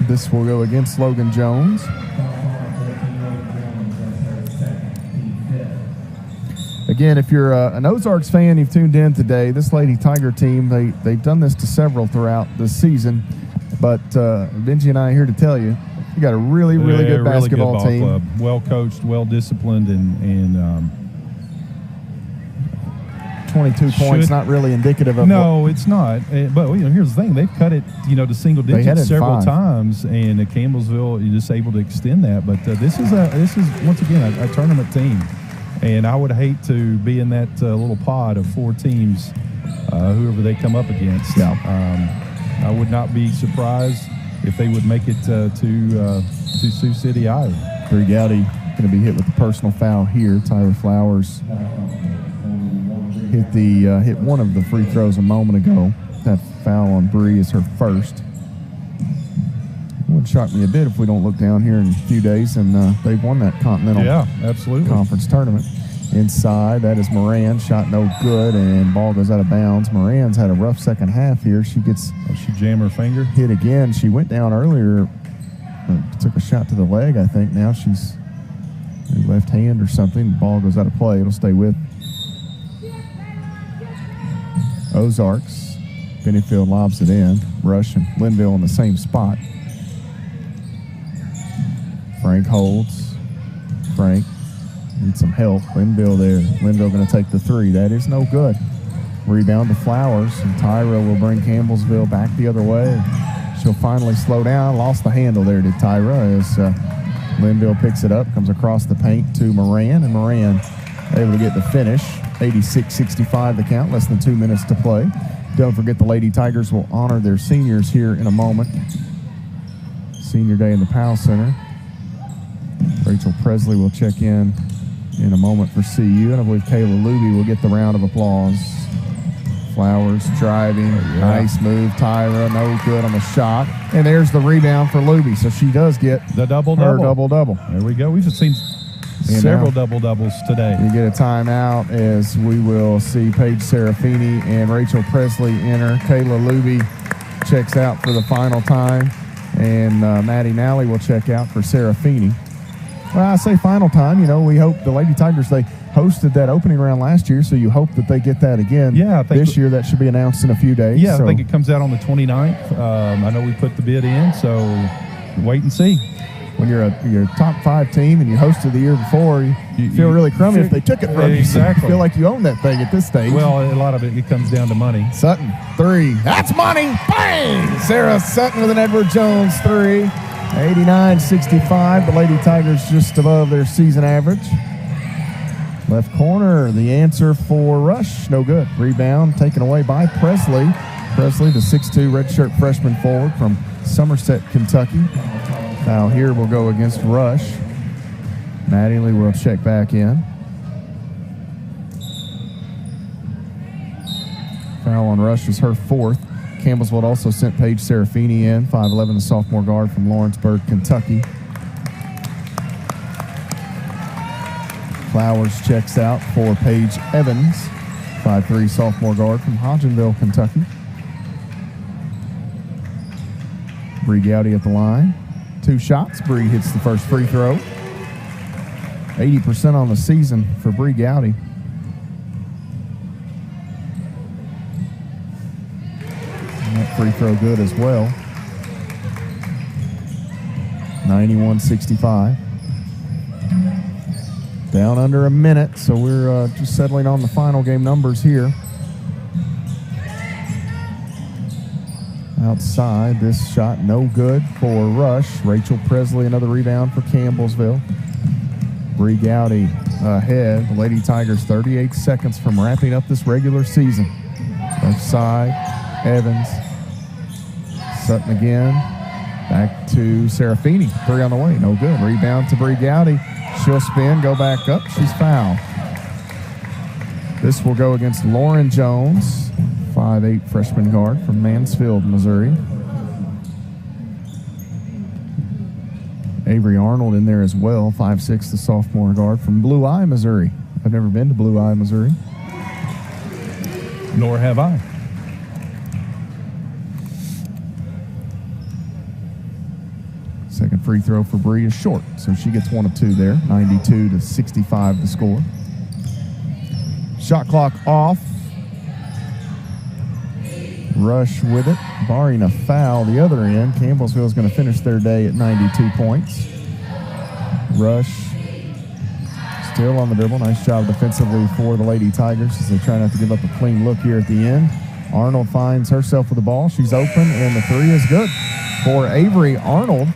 This will go against Logan Jones. Again, if you're an Ozarks fan, you've tuned in today. This Lady Tiger team, they've done this to several throughout the season. But Benji and I are here to tell you, you got a really, really good basketball team. Club. Well coached, well disciplined, and 22 points, not really indicative of. No, it's not. But here's the thing: they've cut it, to single digits several times, and Campbellsville is just able to extend that. But this is once again a tournament team, and I would hate to be in that little pod of 4 teams, whoever they come up against. Yeah. I would not be surprised if they would make it to Sioux City either. Bree Gowdy going to be hit with the personal foul here. Tyra Flowers hit one of the free throws a moment ago. That foul on Bree is her first. It wouldn't shock me a bit if we don't look down here in a few days and they've won that Continental Conference tournament. Inside, that is Moran. Shot no good, and ball goes out of bounds. Moran's had a rough second half here. She jammed her finger. Hit again. She went down earlier, took a shot to the leg, I think. Now she's left hand or something. The ball goes out of play. It'll stay with Ozarks. Benefield lobs it in. Rush and Linville in the same spot. Frank holds. Frank needs some help. Linville there. Linville going to take the 3. That is no good. Rebound to Flowers, and Tyra will bring Campbellsville back the other way. She'll finally slow down. Lost the handle there to Tyra as Linville picks it up, comes across the paint to Moran, and Moran able to get the finish. 86-65 the count, less than 2 minutes to play. Don't forget the Lady Tigers will honor their seniors here in a moment. Senior day in the Powell Center. Rachel Presley will check in a moment for CU, and I believe Kayla Luebbe will get the round of applause. Flowers driving, nice move. Tyra, no good on the shot. And there's the rebound for Luebbe, so she does get the double-double. There we go. We've just seen several double-doubles today. You get a timeout as we will see Paige Serafini and Rachel Presley enter. Kayla Luebbe checks out for the final time, and Maddie Nally will check out for Serafini. Well, I say final time. We hope the Lady Tigers, they hosted that opening round last year, so you hope that they get that again this year. That should be announced in a few days. Yeah, I think it comes out on the 29th. I know we put the bid in, so wait and see. When you're a top 5 team and you hosted the year before, you feel really crummy if they took it from you. Exactly. You feel like you own that thing at this stage. Well, a lot of it comes down to money. Sutton, 3. That's money. Bang! Sarah Sutton with an Edward Jones 3. 89-65. The Lady Tigers just above their season average. Left corner, the answer for Rush. No good. Rebound taken away by Presley. Presley, the 6'2 redshirt freshman forward from Somerset, Kentucky. Foul here will go against Rush. Mattingly will check back in. Foul on Rush is her 4th. Campbellsville also sent Paige Serafini in, 5'11", the sophomore guard from Lawrenceburg, Kentucky. Flowers checks out for Paige Evans, 5'3", sophomore guard from Hodgenville, Kentucky. Bree Gowdy at the line. 2 shots. Bree hits the first free throw. 80% on the season for Bree Gowdy. And that free throw good as well. 91-65. Down under a minute, so we're just settling on the final game numbers here. Outside, this shot no good for Rush. Rachel Presley, another rebound for Campbellsville. Bree Gowdy ahead. The Lady Tigers 38 seconds from wrapping up this regular season. Left side, Evans. Sutton again. Back to Serafini. 3 on the way, no good. Rebound to Bree Gowdy. She'll spin, go back up. She's fouled. This will go against Lauren Jones, 5'8" freshman guard from Mansfield, Missouri. Avery Arnold in there as well, 5'6", the sophomore guard from Blue Eye, Missouri. I've never been to Blue Eye, Missouri. Nor have I. Second free throw for Bree is short, so she gets 1 of 2 there. 92-65 the score. Shot clock off. Rush with it, barring a foul the other end. Campbellsville is going to finish their day at 92 points. Rush still on the dribble. Nice job defensively for the Lady Tigers as they try not to give up a clean look here at the end. Arnold finds herself with the ball. She's open, and the three is good for Avery Arnold.